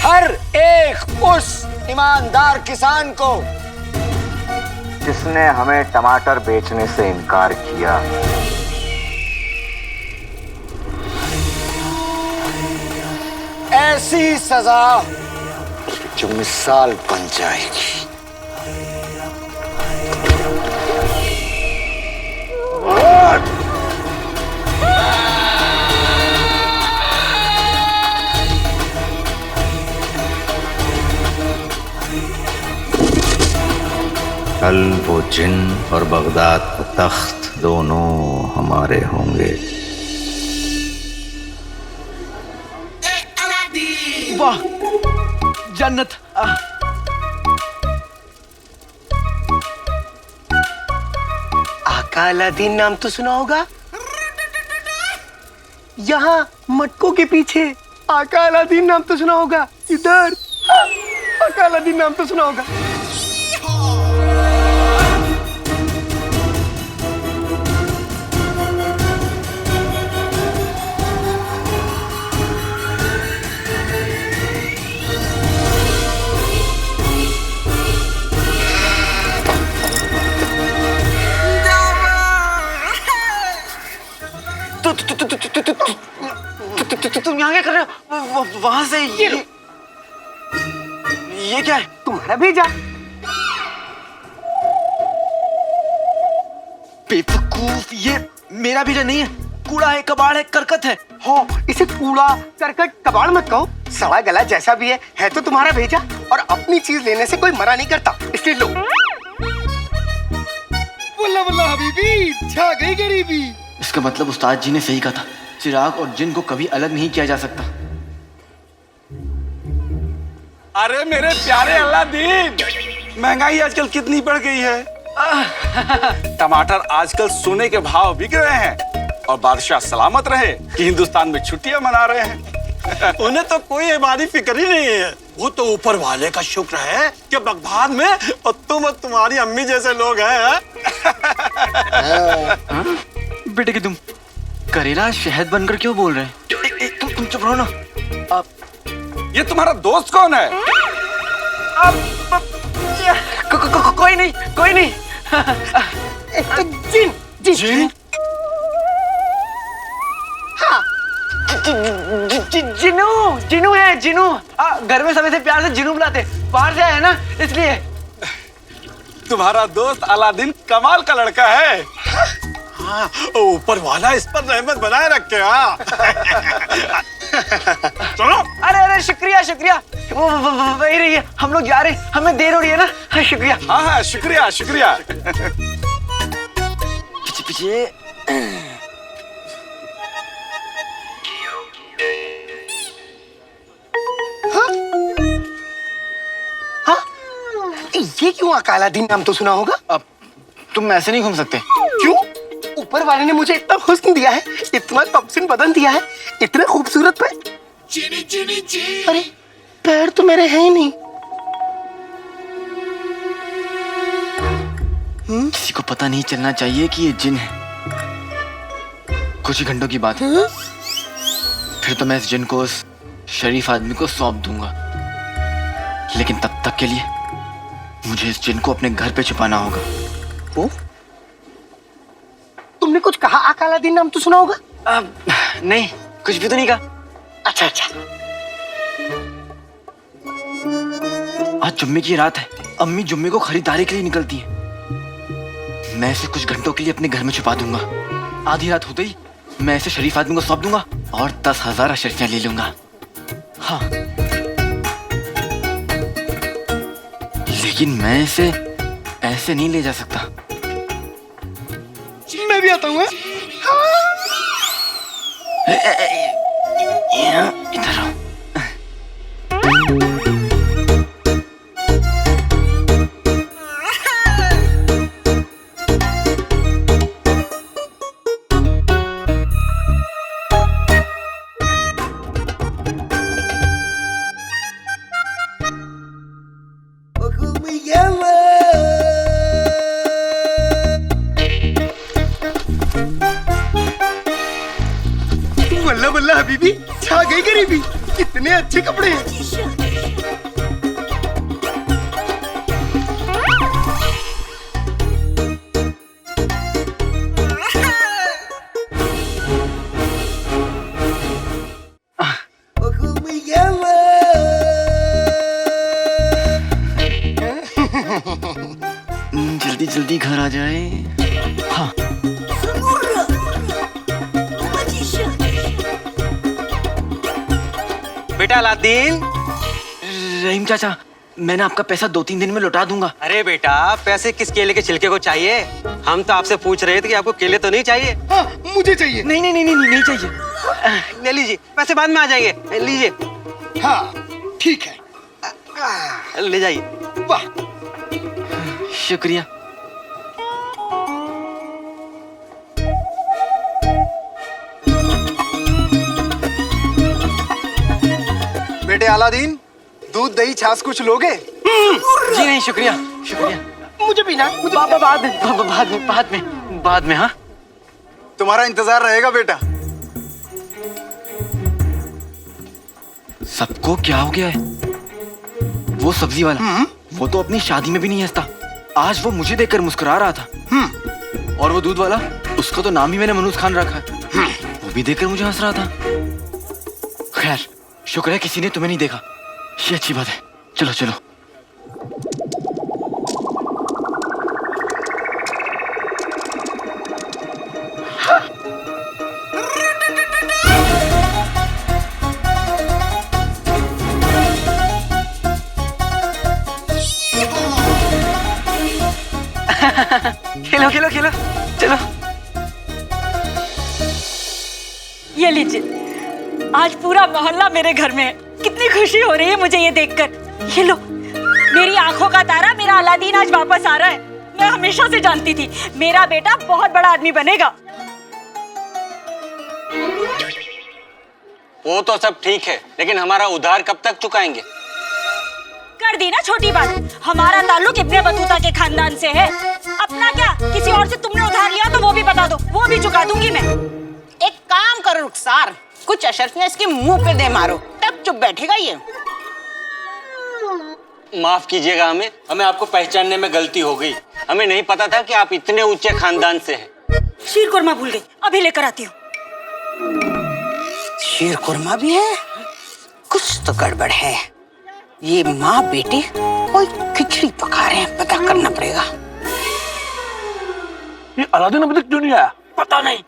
हर एक उस ईमानदार किसान को जिसने हमें टमाटर बेचने से इनकार किया। ऐसी सजा जो मिसाल बन जाएगी। कल वो जिन और बगदाद का तख्त दोनों हमारे होंगे। वाह, जन्नत। आका अलादीन नाम तो सुना होगा, यहाँ मटकों के पीछे आका अलादीन नाम तो सुना होगा, इधर आका अलादीन नाम तो सुना होगा। तुम यहाँ क्या कर रहे हो? वहां से ये क्या है? तुम्हारा भेजा। बेवकूफ, ये मेरा भेजा नहीं है, कूड़ा है, कबाड़ है, करकट है। हो, इसे कूड़ा करकट कबाड़ मत कहो, सड़ा गला जैसा भी है तो तुम्हारा भेजा, और अपनी चीज लेने से कोई मना नहीं करता, इसलिए लो। बल्ला बल्ला हबीबी, छा गई गरीबी। इसका मतलब उस्ताद जी ने सही कहा था, चिराग और जिन को कभी अलग नहीं किया जा सकता। अरे मेरे प्यारे अल्लादीन, महंगाई आजकल कितनी बढ़ गई है। टमाटर आजकल सोने के भाव बिक रहे हैं और बादशाह सलामत रहे कि हिंदुस्तान में छुट्टियां मना रहे हैं। उन्हें तो कोई हमारी फिक्र ही नहीं है। वो तो ऊपर वाले का शुक्र है कि बगदाद में और तुम और तुम्हारी अम्मी जैसे लोग हैं। बेटे कि तुम करेला शहद बनकर क्यों बोल रहे हैं? तुम चुप रहो ना। ये तुम्हारा दोस्त कौन है? कोई नहीं, कोई नहीं। जिन जिन जिन? हाँ जिनू, जिनू है, जिनू। घर में सब ऐसे प्यार से जिनू बुलाते, बाहर से आया है ना इसलिए। तुम्हारा दोस्त अलादीन कमाल का लड़का है। हाँ, ऊपर वाला इस पर रहमत बनाए रखे। हाँ चलो। अरे अरे शुक्रिया शुक्रिया, वो वही रही है, हम लोग जा रहे हैं, हमें देर हो रही है ना। हाँ, शुक्रिया। हाँ हाँ शुक्रिया शुक्रिया। पीछे पीछे। ये क्यों अकालादीन नाम तो सुना होगा? अब तुम ऐसे नहीं घूम सकते। क्यों? ऊपर वाले ने मुझे इतना हुस्न दिया है, इतना कबसिन बदन दिया है, इतने खूबसूरत पैर। अरे पैर तो मेरे हैं ही नहीं। किसी को पता नहीं चलना चाहिए कि ये जिन है। कुछ ही घंटों की बात है, फिर तो मैं इस जिन को उस शरीफ आदमी को सौंप दूंगा। लेकिन तब तक के लिए मुझे इस जिन को अपने घर पे छुपाना होगा। ओ? तुमने कुछ कहा? अकालादीन नाम तो सुना होगा? नहीं, कुछ भी तो नहीं कहा। अच्छा अच्छा। आज जुम्मे की रात है, अम्मी जुम्मे को खरीदारी के लिए निकलती हैं। मैं इसे कुछ घंटों के लिए अपने घर में छुपा दूंगा। आधी रात होते ही मैं इसे शरीफ आदमी को सौंप दूंगा और 10,000 अशरफियां ले लूंगा। हाँ, लेकिन मैं इसे ऐसे नहीं ले जा सकता। मैं भी आता हूँ। इधर आओ। बल्ला बल्ला हबीबी, छा गई गरीबी। कितने अच्छे कपड़े हैं। जल्दी जल्दी घर आ जाए। हाँ, बेटा अलादीन। रहीम चाचा, मैंने आपका पैसा 2-3 दिन में लौटा दूंगा। अरे बेटा, पैसे किस केले के छिलके को चाहिए? हम तो आपसे पूछ रहे थे कि आपको केले तो नहीं चाहिए। हाँ, मुझे चाहिए। नहीं नहीं नहीं नहीं, नहीं चाहिए। ले लीजिए, पैसे बाद में आ जाएंगे। लीजिए। हाँ ठीक है, ले जाइए। वाह शुक्रिया। बेटे अलादीन, दूध दही छाछ कुछ लोगे? जी नहीं, शुक्रिया शुक्रिया। मुझे पीना। बाद में। हाँ, तुम्हारा इंतजार रहेगा बेटा। सबको क्या हो गया है? वो सब्जी वाला, वो तो अपनी शादी में भी नहीं हंसता। आज वो मुझे देखकर मुस्कुरा रहा था। और वो दूध वाला, उसका तो नाम ही मैंने मनूज खान रखा है, वो भी देखकर मुझे हंस रहा था। खैर, शुक्र है किसी ने तुम्हें नहीं देखा, ये अच्छी बात है। चलो चलो। खेलो खेलो खेलो। ये लीजिए, आज पूरा मोहल्ला मेरे घर में है। कितनी खुशी हो रही है मुझे ये देखकर। ये लो, मेरी आंखों का तारा मेरा अलादीन आज वापस आ रहा है। मैं हमेशा से जानती थी मेरा बेटा बहुत बड़ा आदमी बनेगा। वो तो सब ठीक है, लेकिन हमारा उधार कब तक चुकाएंगे? कर दी ना छोटी बात। हमारा ताल्लुक इब्ने बतूता के खानदान से है। अपना क्या, किसी और से तुमने उधार लिया तो वो भी बता दो, वो भी चुका दूंगी मैं। एक काम करो रुखसार, कुछ अशरफियां इसके मुंह पे दे मारो, तब चुप बैठेगा ये। माफ कीजिएगा, हमें आपको पहचानने में गलती हो गई। हमें नहीं पता था कि आप इतने ऊंचे खानदान से हैं। शीर कुरमा भूल गई, अभी लेकर आती हूँ। शीर कुरमा भी है? कुछ तो गड़बड़ है। ये माँ बेटी कोई खिचड़ी पका रहे हैं, पता करना पड़ेगा। ये अलादीन अभी तक क्यों नहीं आया? पता नहीं।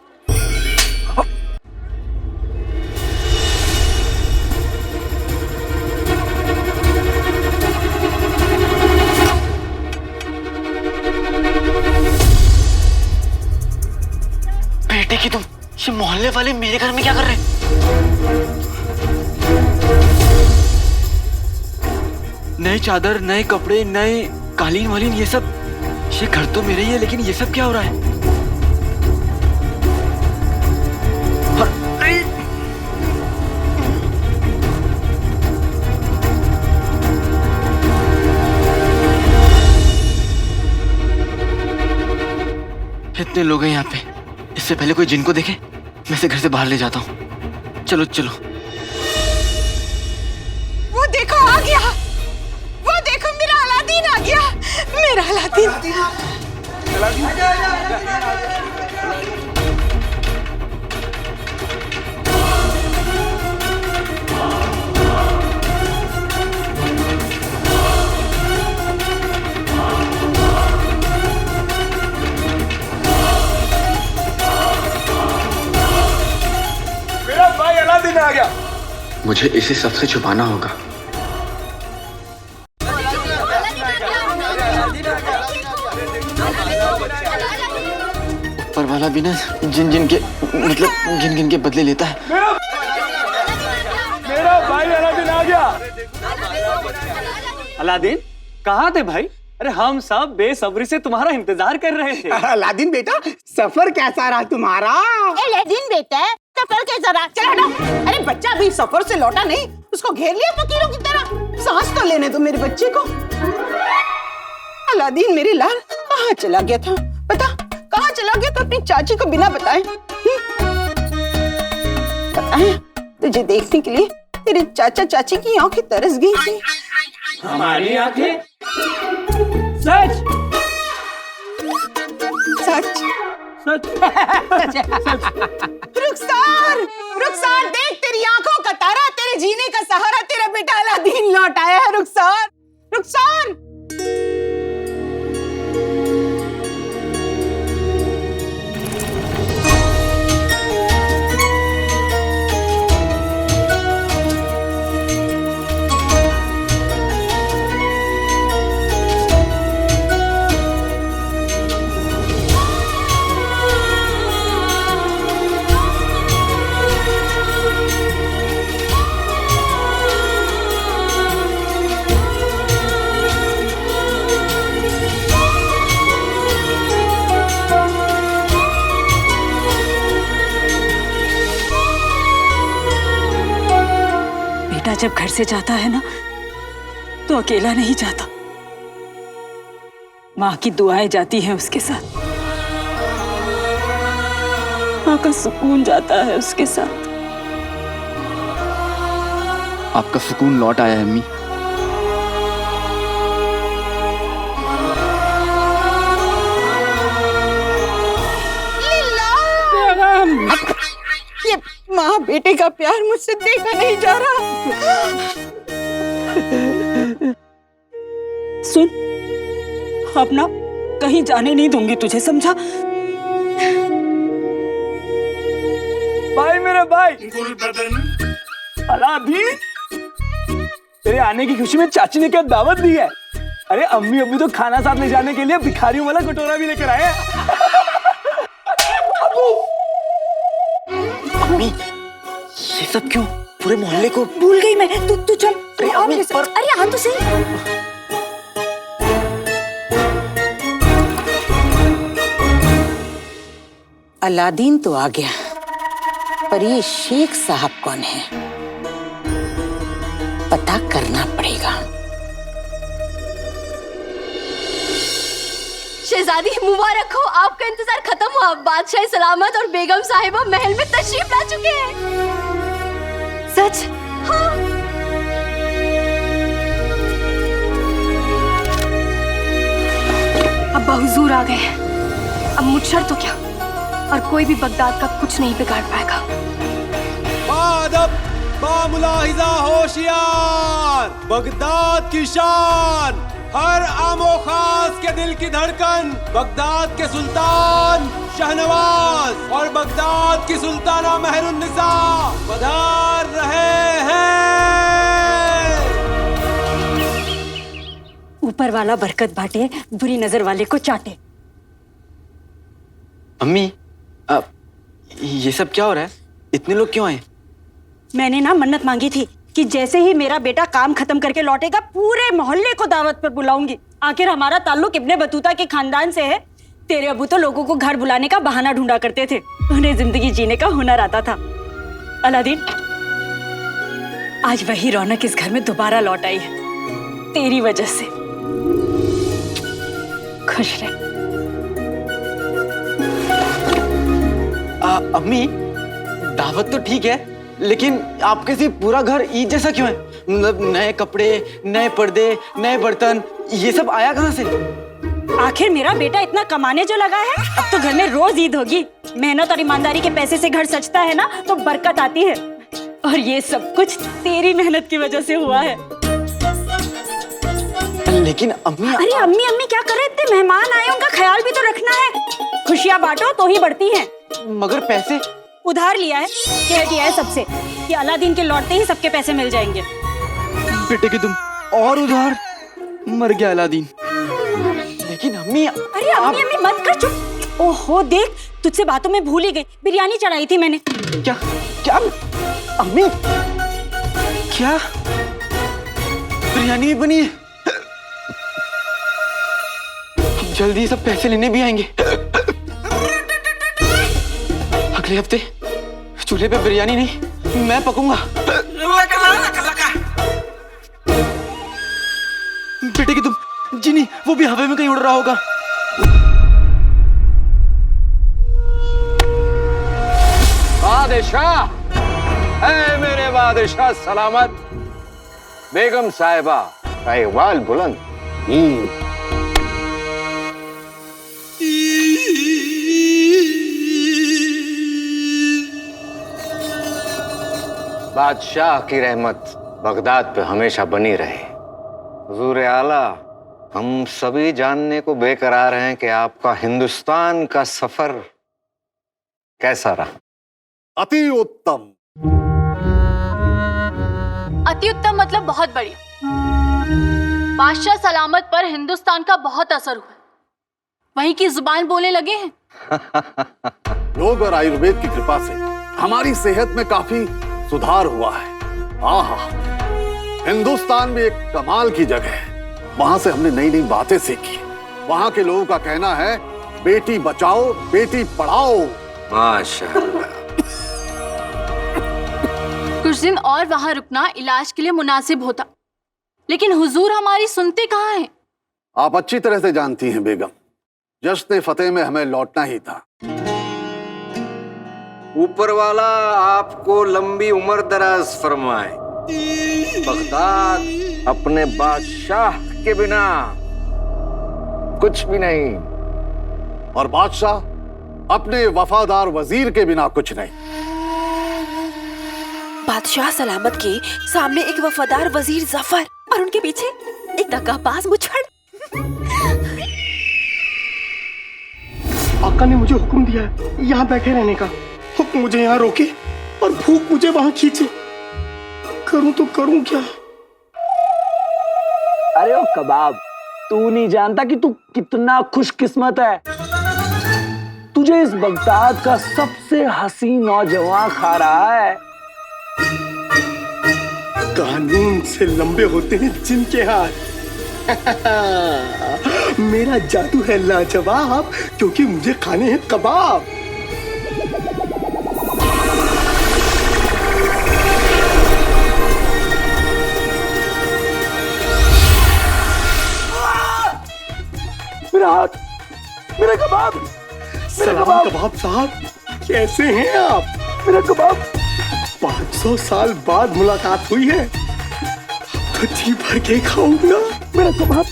बेटे की तुम, ये मोहल्ले वाले मेरे घर में क्या कर रहे हैं? नए चादर, नए कपड़े, नए कालीन वालीन, ये सब। ये घर तो मेरे ही है, लेकिन ये सब क्या हो रहा है? इतने लोग हैं यहाँ पे, इससे पहले कोई जिनको देखे मैं इसे घर से बाहर ले जाता हूँ। चलो चलो। वो देखो आ गया, वो देखो मेरा अलादीन आ गया, मेरा अलादीन। मेरा भाई अलादीन आ गया। मुझे इसे सबसे छुपाना होगा। ऊपर वाला भी ना जिन जिन के मतलब गिन गिन के बदले लेता है। मेरा भाई अलादीन आ गया। अलादीन कहाँ थे भाई? अरे हम सब बेसब्री से तुम्हारा इंतजार कर रहे थे। अलादीन बेटा, सफर कैसा रहा तुम्हारा? अलादीन बेटा, सफर कैसा रहा? चल हटो। अरे बच्चा अभी सफर से लौटा नहीं, उसको घेर लिया फकीरों की तरह। सांस तो लेने दो मेरे बच्चे को। अलादीन मेरे लाल कहाँ चला गया था? बता, कहाँ चला गया था अपनी चाची को बिना बताए? बताए तुझे देखने के लिए तेरे चाचा चाची की आंखें तरस गई थी। हमारी आंखें? सच सच सच। रुखसार, रुखसार देख, तेरी आंखों का तारा, तेरे जीने का सहारा, तेरा बेटा अलादीन लौट आया है। रुखसार, रुखसार। बेटा जब घर से जाता है ना तो अकेला नहीं जाता, माँ की दुआएं जाती हैं उसके साथ, माँ का सुकून जाता है उसके साथ। आपका सुकून लौट आया है अम्मी। ये माँ बेटे का प्यार मुझसे देखा नहीं जा रहा। सुन, अब ना कहीं जाने नहीं दूंगी तुझे, समझा? भाई मेरा भाई अलादीन, तेरे आने की खुशी में चाची ने क्या दावत दी है? अरे अम्मी अभी तो खाना साथ ले जाने के लिए भिखारियों वाला कटोरा भी लेकर आए हैं। अम्मी, सब क्यों? पूरे मोहल्ले को भूल गई मैं। तू चल, तू आ मेरे साथ। अरे हाँ तो सही। अलादीन तो आ गया, पर ये शेख साहब कौन है? पता करना पड़ेगा। शहजादी मुबारक हो, आपका इंतजार खत्म हुआ। बादशाह सलामत और बेगम साहिबा महल में तशरीफ ला चुके हैं। सच? हाँ। अब हुजूर आ गए हैं। अब मुझशर तो क्या, और कोई भी बगदाद का कुछ नहीं बिगाड़ पाएगा। बादब बामुलाहिजा होशियार, बगदाद की शान, हर आमो खास के दिल की धड़कन, बगदाद के सुल्तान शाहनवाज और बगदाद की सुल्ताना मेहरुन्निसा पधार रहे हैं। ऊपर वाला बरकत बांटे, बुरी नजर वाले को चाटे। अम्मी, ये सब क्या हो रहा है? इतने लोग क्यों आए? मैंने ना मन्नत मांगी थी कि जैसे ही मेरा बेटा काम खत्म करके लौटेगा पूरे मोहल्ले को दावत पर बुलाऊंगी। आखिर हमारा ताल्लुक इब्ने बतूता के खानदान से है। तेरे अबू तो लोगों को घर बुलाने का बहाना ढूंढा करते थे, उन्हें जिंदगी जीने का हुनर आता था। अलादीन, आज वही रौनक इस घर में दोबारा लौट आई है, तेरी वजह से। खुश रह। अम्मी, दावत तो ठीक है, लेकिन आपके से पूरा घर ईद जैसा क्यों है? मतलब नए कपड़े, नए पर्दे, नए बर्तन, ये सब आया कहाँ से? आखिर मेरा बेटा इतना कमाने जो लगा है, अब तो घर में रोज ईद होगी। मेहनत और ईमानदारी के पैसे से घर सजता है ना, तो बरकत आती है। और ये सब कुछ तेरी मेहनत की वजह से हुआ है। लेकिन अम्मी, अरे अम्मी अम्मी क्या कर रहे? इतने मेहमान आए, उनका ख्याल भी तो रखना है। खुशियाँ बांटो तो ही बढ़ती हैं। मगर पैसे उधार लिया है, कह दिया है सबसे कि अलादीन के लौटते ही सबके पैसे मिल जाएंगे। बेटे की तुम और उधार? मर गया अलादीन। लेकिन अम्मी, अरे अम्मी अम्मी मत कर, चुप। ओहो देख, तुझसे बातों में भूल ही गई, बिरयानी चढ़ाई थी मैंने। क्या क्या अम्मी, क्या बिरयानी भी बनी है? जल्दी सब पैसे लेने भी आएंगे। अगले हफ्ते चूल्हे पे बिरयानी नहीं, मैं पकूंगा। बेटे की तुम जिनी, वो भी हवा में कहीं उड़ रहा होगा। बादशाह, ऐ मेरे बादशाह सलामत, बेगम साहिबा का इकबाल बुलंद। बादशाह की रहमत बगदाद पे हमेशा बनी रहे। हुजूर आला, हम सभी जानने को बेकरार हैं कि आपका हिंदुस्तान का सफर कैसा रहा? अति उत्तम। अति उत्तम मतलब बहुत बढ़िया। बादशाह सलामत पर हिंदुस्तान का बहुत असर हुआ, वहीं की जुबान बोलने लगे हैं। योग और आयुर्वेद की कृपा से हमारी सेहत में काफी सुधार हुआ है। आहा, हिंदुस्तान भी एक कमाल की जगह है। वहां से हमने नई नई बातें सीखी। वहां के लोगों का कहना है, बेटी बचाओ बेटी पढ़ाओ। माशाअल्लाह। कुछ दिन और वहां रुकना इलाज के लिए मुनासिब होता, लेकिन हुजूर हमारी सुनते कहाँ हैं? आप अच्छी तरह से जानती हैं बेगम, जश्न फतेह में हमें लौटना ही था। ऊपर वाला आपको लंबी उम्र दराज फरमाए। बगदाद अपने बादशाह के बिना कुछ भी नहीं, और बादशाह अपने वफादार वजीर के बिना कुछ नहीं। बादशाह सलामत के सामने एक वफादार वजीर जफर और उनके पीछे एक दगाबाज मुछड़। आका ने मुझे हुक्म दिया है यहाँ बैठे रहने का। हुक्म मुझे यहाँ रोके और भूख मुझे वहां खींचे। करूं तो करूं क्या? अरे ओ कबाब, तू नहीं जानता कि तू कितना खुशकिस्मत है। तुझे इस बगदाद का सबसे हसीन नौजवान खा रहा है। कानून से लंबे होते हैं जिनके हाथ। मेरा जादू है लाजवाब, क्योंकि मुझे खाने हैं कबाब। मेरा हाथ, मेरा कबाब, सलाम कबाब साहब, कैसे हैं आप? मेरा कबाब। 500 साल बाद मुलाकात हुई है, तो जी भर के खाऊंगा। मेरा कबाब,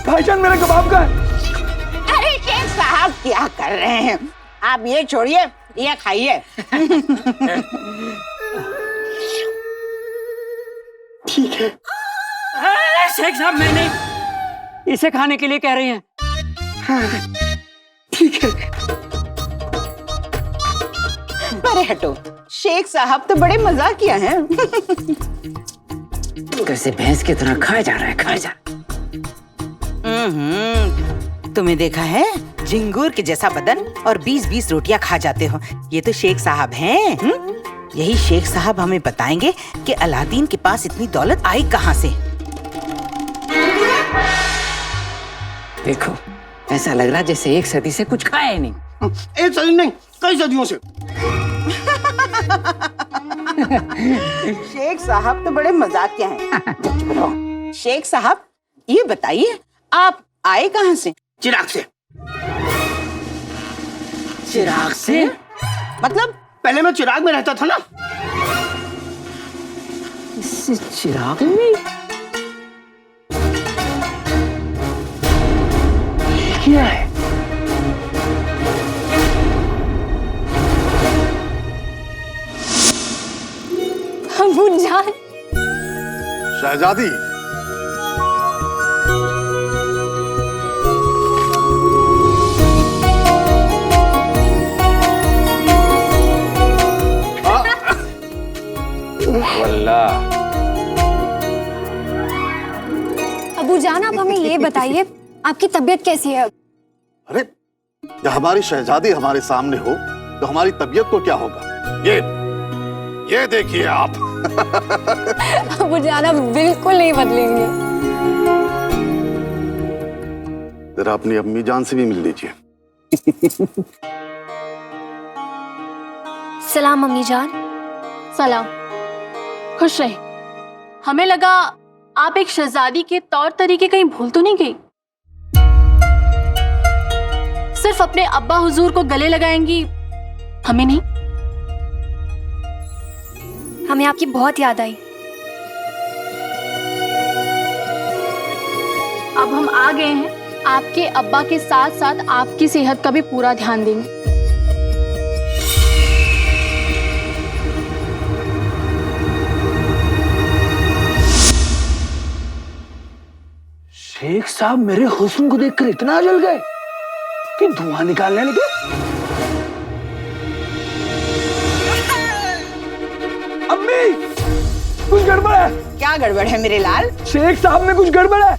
भाईजान मेरा कबाब का है। अरे शेख साहब क्या कर रहे हैं? आप ये छोड़िए, ये खाइए। ठीक है। शेख साहब मैं नहीं, इसे खाने के लिए कह रही हैं। हाँ, ठीक है। अरे हटो, शेख साहब तो बड़े मजाकिया हैं। कैसे भैंस की तरह खाया जा रहा है, खाया जा। तुम्हें देखा है, झिंगूर के जैसा बदन और 20-20 रोटियां खा जाते हो। ये तो शेख साहब हैं। यही शेख साहब हमें बताएंगे कि अलादीन के पास इतनी दौलत आई कहाँ से। देखो, ऐसा लग रहा जैसे 1 सदी से कुछ खाया ही नहीं। 1 सदी नहीं, कई सदियों से। शेख साहब तो बड़े मजाकिया हैं। शेख साहब ये बताइए, आप आए कहाँ से? चिराग से। चिराग से? मतलब पहले मैं चिराग में रहता था ना। इससे चिराग में क्या है? अबू जान। शहजादी, वल्लाह। अबू जान, आप हमें ये बताइए, आपकी तबीयत कैसी है अब? अरे जब हमारी शहजादी हमारे सामने हो तो हमारी तबीयत को क्या होगा? ये देखिए आप। अबू जान, आप बिल्कुल नहीं बदलेंगे। जरा अपनी अम्मी जान से भी मिल लीजिए। सलाम अम्मी जान। सलाम। खुश रहे। हमें लगा आप एक शहजादी के तौर तरीके कहीं भूल तो नहीं गई। सिर्फ अपने अब्बा हुजूर को गले लगाएंगी, हमें नहीं। हमें आपकी बहुत याद आई। अब हम आ गए हैं, आपके अब्बा के साथ साथ आपकी सेहत का भी पूरा ध्यान देंगे। शेख साहब मेरे हुस्न को देखकर इतना जल गए कि धुआं निकालने लगे। अम्मी, कुछ गड़बड़ है। क्या गड़बड़ है मेरे लाल? शेख साहब में कुछ गड़बड़ है।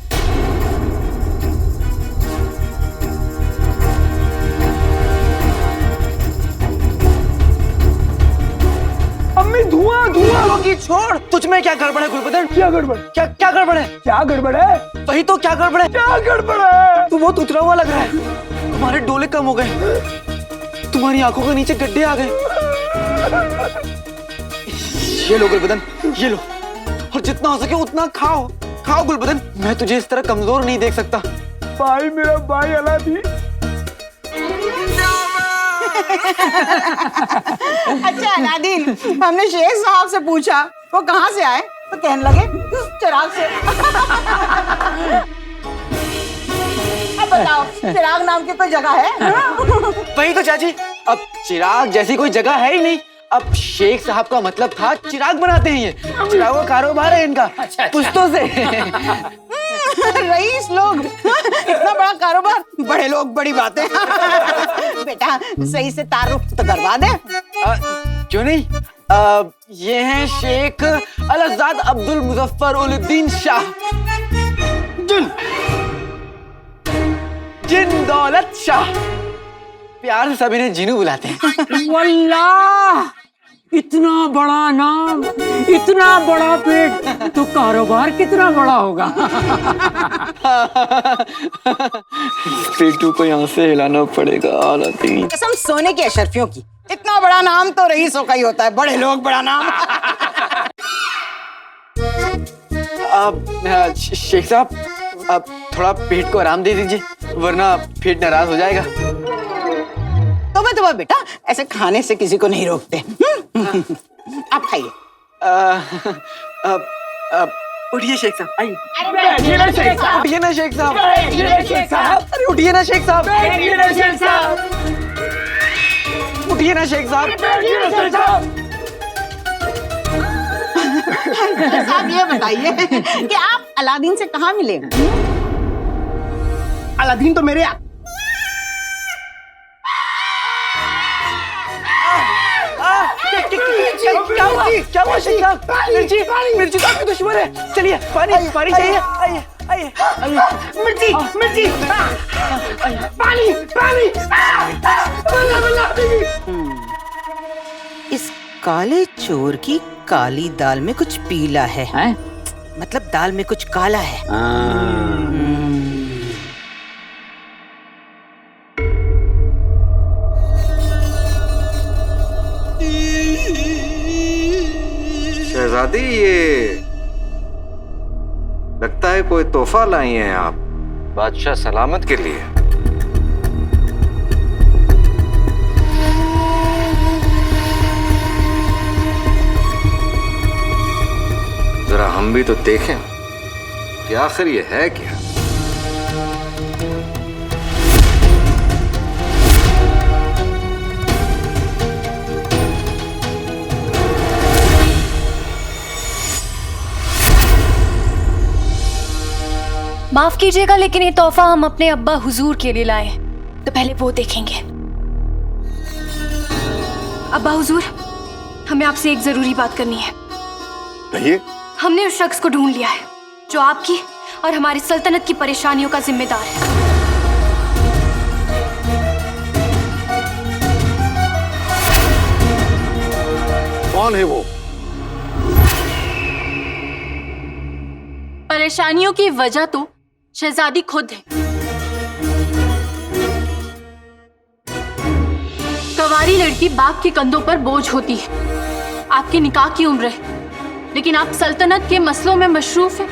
अम्मी, धुआं धुआं। की छोड़, तुझ में क्या गड़बड़ है गुलबदन? क्या गड़बड़? क्या गड़बड़ है? क्या गड़बड़ है? वही तो, क्या गड़बड़ है? क्या गड़बड़ है? तू बहुत उतरा हुआ लग रहा है। तुम्हारे डोले कम हो गए, तुम्हारी आंखों के नीचे गड्ढे आ गए। ये लो गुलबदन, ये लो, और जितना हो सके उतना खाओ। खाओ गुलबदन, मैं तुझे इस तरह कमजोर नहीं देख सकता। भाई, मेरा भाई अलादीन। अच्छा अलादीन, हमने शेख साहब से पूछा वो कहाँ से आए, तो कहने लगे चिराग से। अब बताओ, चिराग नाम की कोई जगह है? वही तो चाची, अब चिराग जैसी कोई जगह है ही नहीं। अब शेख साहब का मतलब था चिराग बनाते हैं ये, चिराग का कारोबार है इनका पुश्तों से। रईस लोग, इतना बड़ा कारोबार, बड़े लोग बड़ी बातें। बेटा सही से तारुफ तो करवा दे। क्यों नहीं? ये हैं शेख अलहज़ाद अब्दुल मुजफ्फर उल-दीन शाह जिन दौलत शाह। प्यार से सभी ने जीनू बुलाते हैं। वल्लाह, इतना बड़ा नाम, इतना बड़ा पेट, तो कारोबार कितना बड़ा होगा। पेटू को यहाँ से हिलाना पड़ेगा अलादीन। कसम सोने की अशरफियों की, इतना बड़ा नाम तो रईसों का ही होता है, बड़े लोग बड़ा नाम। अब शेख साहब, अब थोड़ा पेट को आराम दे दीजिए, वरना पेट नाराज हो जाएगा। तो बेटा, ऐसे खाने से किसी को नहीं रोकते। आप खाइए। उठिए शेख साहब, आइए। उठिए ना शेख साहब, उठिए ना शेख साहब, उठिए ना शेख साहब, अरे उठिए ना शेख साहब, उठिए ना शेख साहब, उठिए ना शेख साहब, उठिए ना शेख साहब। साहब ये बताइए कि आप अलादीन से कहाँ मिले? अलादीन तो मेरे क्या हुआ? क्या हुआ शेख साहब? मिर्ची, मिर्ची तो आपकी दुश्मन है। चलिए पानी, पानी चाहिए। आइए, आइए, आइए। मिर्ची, मिर्ची, पानी, पानी। इस काले चोर की काली दाल में कुछ पीला है, मतलब दाल में कुछ काला है। शहजादी, ये लगता है कोई तोहफा लाई हैं आप बादशाह सलामत के लिए। जरा हम भी तो देखें कि आखिर ये है क्या। माफ कीजिएगा, लेकिन ये तोहफा हम अपने अब्बा हुजूर के लिए लाए हैं, तो पहले वो देखेंगे। अब्बा हुजूर, हमें आपसे एक जरूरी बात करनी है। कहिए। हमने उस शख्स को ढूंढ लिया है जो आपकी और हमारी सल्तनत की परेशानियों का जिम्मेदार है। कौन है वो? परेशानियों की वजह तो शहजादी खुद है। कवारी लड़की बाप के कंधों पर बोझ होती है। आपके निकाह की उम्र है, लेकिन आप सल्तनत के मसलों में मशरूफ हैं।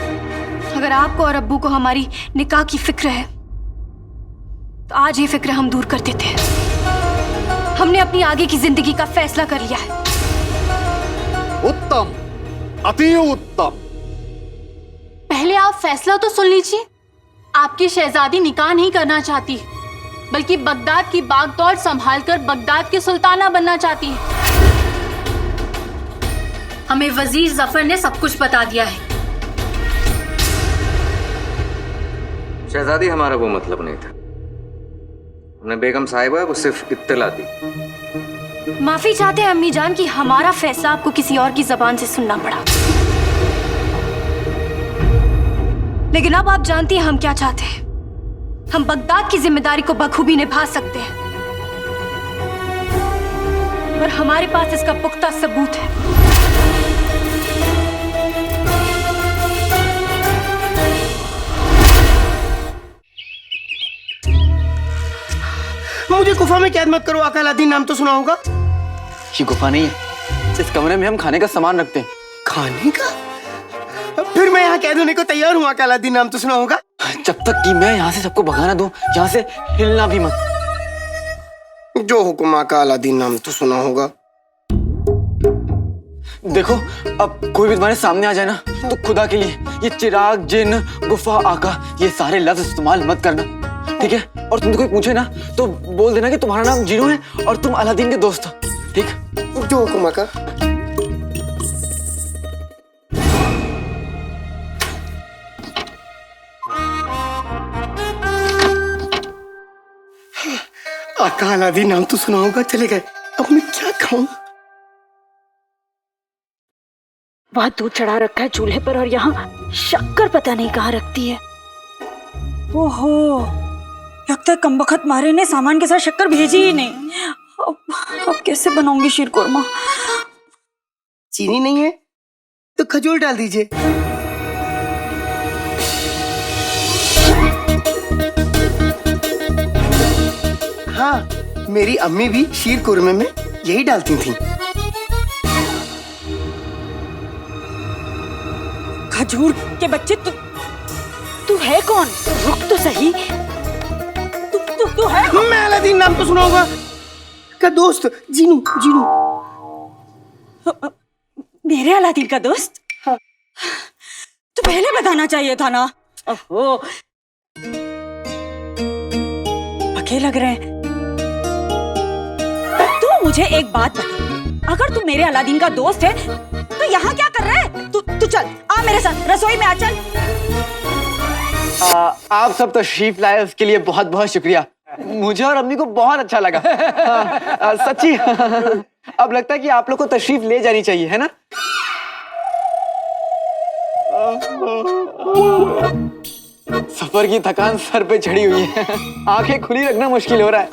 अगर आपको और अब्बू को हमारी निकाह की फिक्र है, तो आज ये फिक्र हम दूर कर देते हैं। हमने अपनी आगे की जिंदगी का फैसला कर लिया है। उत्तम, अति उत्तम। पहले आप फैसला तो सुन लीजिए। आपकी शहजादी निकाह नहीं करना चाहती, बल्कि बगदाद की बागडोर संभालकर बगदाद की सुल्ताना बनना चाहती है। हमें वजीर जफर ने सब कुछ बता दिया है। शहजादी, हमारा वो मतलब नहीं था। हमने बेगम साहिबा को सिर्फ इत्तला दी। माफी चाहते हैं अम्मी जान कि हमारा फैसला आपको किसी और की जबान से सुनना पड़ा, लेकिन अब आप जानती हैं हम क्या चाहते हैं। हम बगदाद की जिम्मेदारी को बखूबी निभा सकते हैं, और हमारे पास इसका पुख्ता सबूत है। मुझे गुफा में कैद मत करो आका अलादीन, नाम तो सुना होगा। ये गुफा नहीं है, इस कमरे में हम खाने का सामान रखते हैं। खाने का? फिर मैं यहाँ कैद होने को तैयार हूँ आका अलादीन, नाम तो सुना होगा। जब तक कि मैं यहाँ से सबको भगाना दूं, यहाँ से हिलना भी मत। जो हुक्म आका अलादीन, नाम तो सुना होगा। देखो, अब कोई भी तुम्हारे सामने आ जाए ना, तो खुदा के लिए ये चिराग, जिन, गुफा, आका, ये सारे लफ्ज इस्तेमाल मत करना, ठीक है? और तुमसे कोई पूछे ना तो बोल देना कि तुम्हारा नाम जीनो है और तुम अलादीन के दोस्त हो, ठीक? जो हुक्म आका। आका अलादीन, नाम तो सुना होगा। चले गए, अब मैं क्या खाऊं? वहाँ दूध चढ़ा रखा है चूल्हे पर, और यहाँ शक्कर पता नहीं कहाँ रखती है। ओहो, लगता है कमबख्त मारे ने सामान के साथ शक्कर भेजी ही नहीं। अब कैसे बनाऊंगी शीर कोरमा? चीनी नहीं है तो खजूर डाल दीजिए। हाँ, मेरी अम्मी भी शीर कुरमे में यही डालती थी। खजूर के बच्चे, तू है कौन? रुक तो सही। तू है कौन? मैं अलादीन, नाम तो सुना होगा, का दोस्त जीनू। जीनू मेरे अलादीन का दोस्त? हाँ। तो पहले बताना चाहिए था ना। ओहो, पके लग रहे हैं। तू मुझे एक बात बता, अगर तू मेरे अलादीन का दोस्त है तो यहाँ क्या कर रहा है? तू चल, आ मेरे साथ रसोई में आ, चल। आप सब तशरीफ लाए उसके लिए बहुत बहुत शुक्रिया। मुझे और अम्मी को बहुत अच्छा लगा। सच्ची अब लगता है कि आप लोग को तशरीफ ले जानी चाहिए, है ना? सफर की थकान सर पे चढ़ी हुई है, आंखें खुली रखना मुश्किल हो रहा है।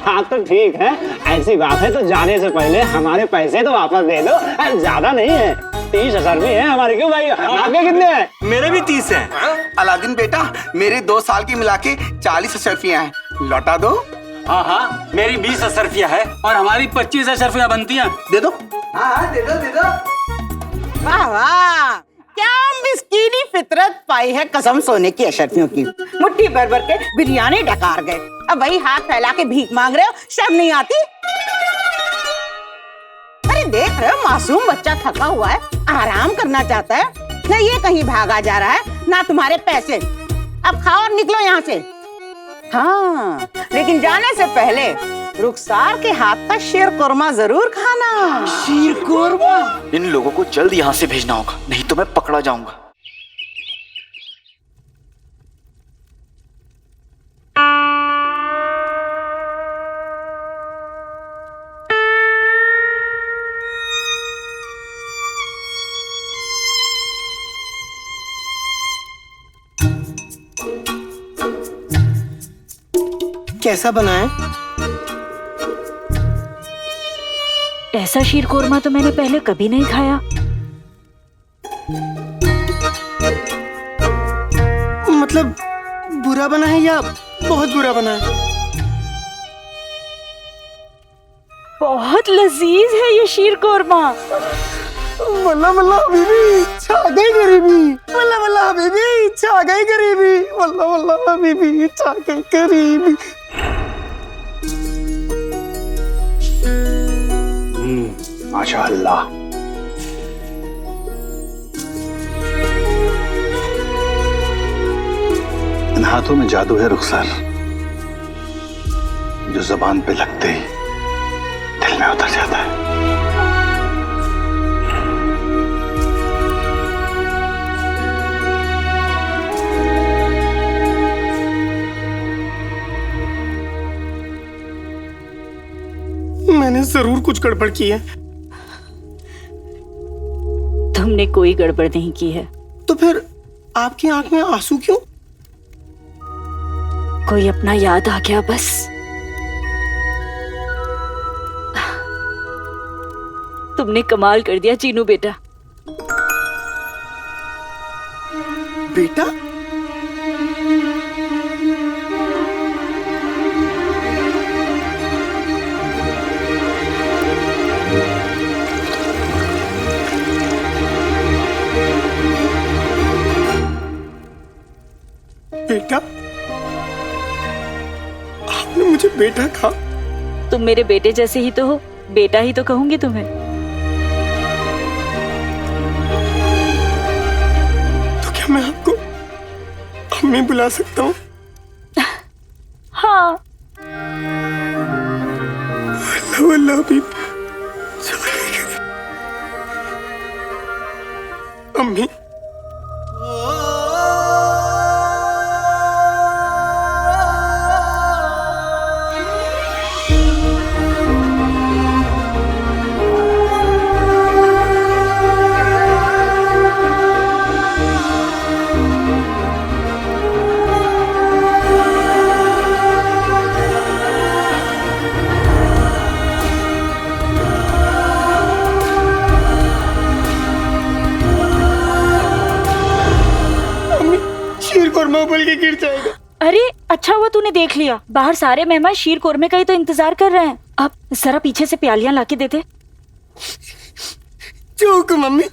हाँ तो ठीक है, ऐसी बात है तो जाने से पहले हमारे पैसे तो वापस दे दो। ज्यादा नहीं है, 30,000 भी है हमारे। क्यों भाई, आपके कितने हैं? मेरे भी 30 हैं। अलादीन बेटा, मेरे 2 साल की मिला के 40 अशरफियाँ हैं, लौटा दो। हाँ, मेरी 20 अशरफियाँ है और हमारी 25 अशरफियाँ बनती हैं। दे दो। हाँ, दे दो। वाह वाह, क्या मिस्कीनी फितरत पाई है कसम सोने की अशरफियों की। मुट्ठी भर भर के बिरयानी डकार गए, अब वही हाथ फैला के भीख मांग रहे हो, शर्म नहीं आती? अरे देख रहे हो, मासूम बच्चा थका हुआ है, आराम करना चाहता है, न ये कहीं भागा जा रहा है, ना तुम्हारे पैसे। अब खाओ और निकलो यहाँ से। हाँ, लेकिन जाने से पहले रुखसार के हाथ का शीर कुरमा जरूर खाना। शीर कुरमा? इन लोगों को जल्द यहाँ से भेजना होगा, नहीं तो मैं पकड़ा जाऊंगा। कैसा बना है? ऐसा शीर कोरमा तो मैंने पहले कभी नहीं खाया। मतलब बुरा बना है या बहुत बुरा बना है? बहुत लजीज है ये शीर कोरमा। वल्ला वल्ला हबीबी, छा गई गरीबी। वल्ला वल्ला हबीबी, छा गई गरीबी। वल्ला वल्ला हबीबी, छा गई गरीबी। माशाअल्लाह। इन हाथों में जादू है रुखसार, जो जबान पे लगते ही दिल में उतर जाता है। मैंने जरूर कुछ गड़बड़ की है। तुमने कोई गड़बड़ नहीं की है। तो फिर आपकी आंख में आंसू क्यों? कोई अपना याद आ गया बस। तुमने कमाल कर दिया चीनू बेटा। बेटा? बेटा? आपने मुझे बेटा कहा? तुम मेरे बेटे जैसे ही तो हो, बेटा ही तो कहूंगी तुम्हें। तो क्या मैं आपको अम्मी बुला सकता हूँ? हाँ। वल्ला वल्ला अभी अम्मी। बोल के गिर जाएगा। अरे अच्छा हुआ तूने देख लिया, बाहर सारे मेहमान शीर कोरमे का ही तो इंतजार कर रहे हैं। अब जरा पीछे से प्यालियां लाके दे दे। चूक मम्मी।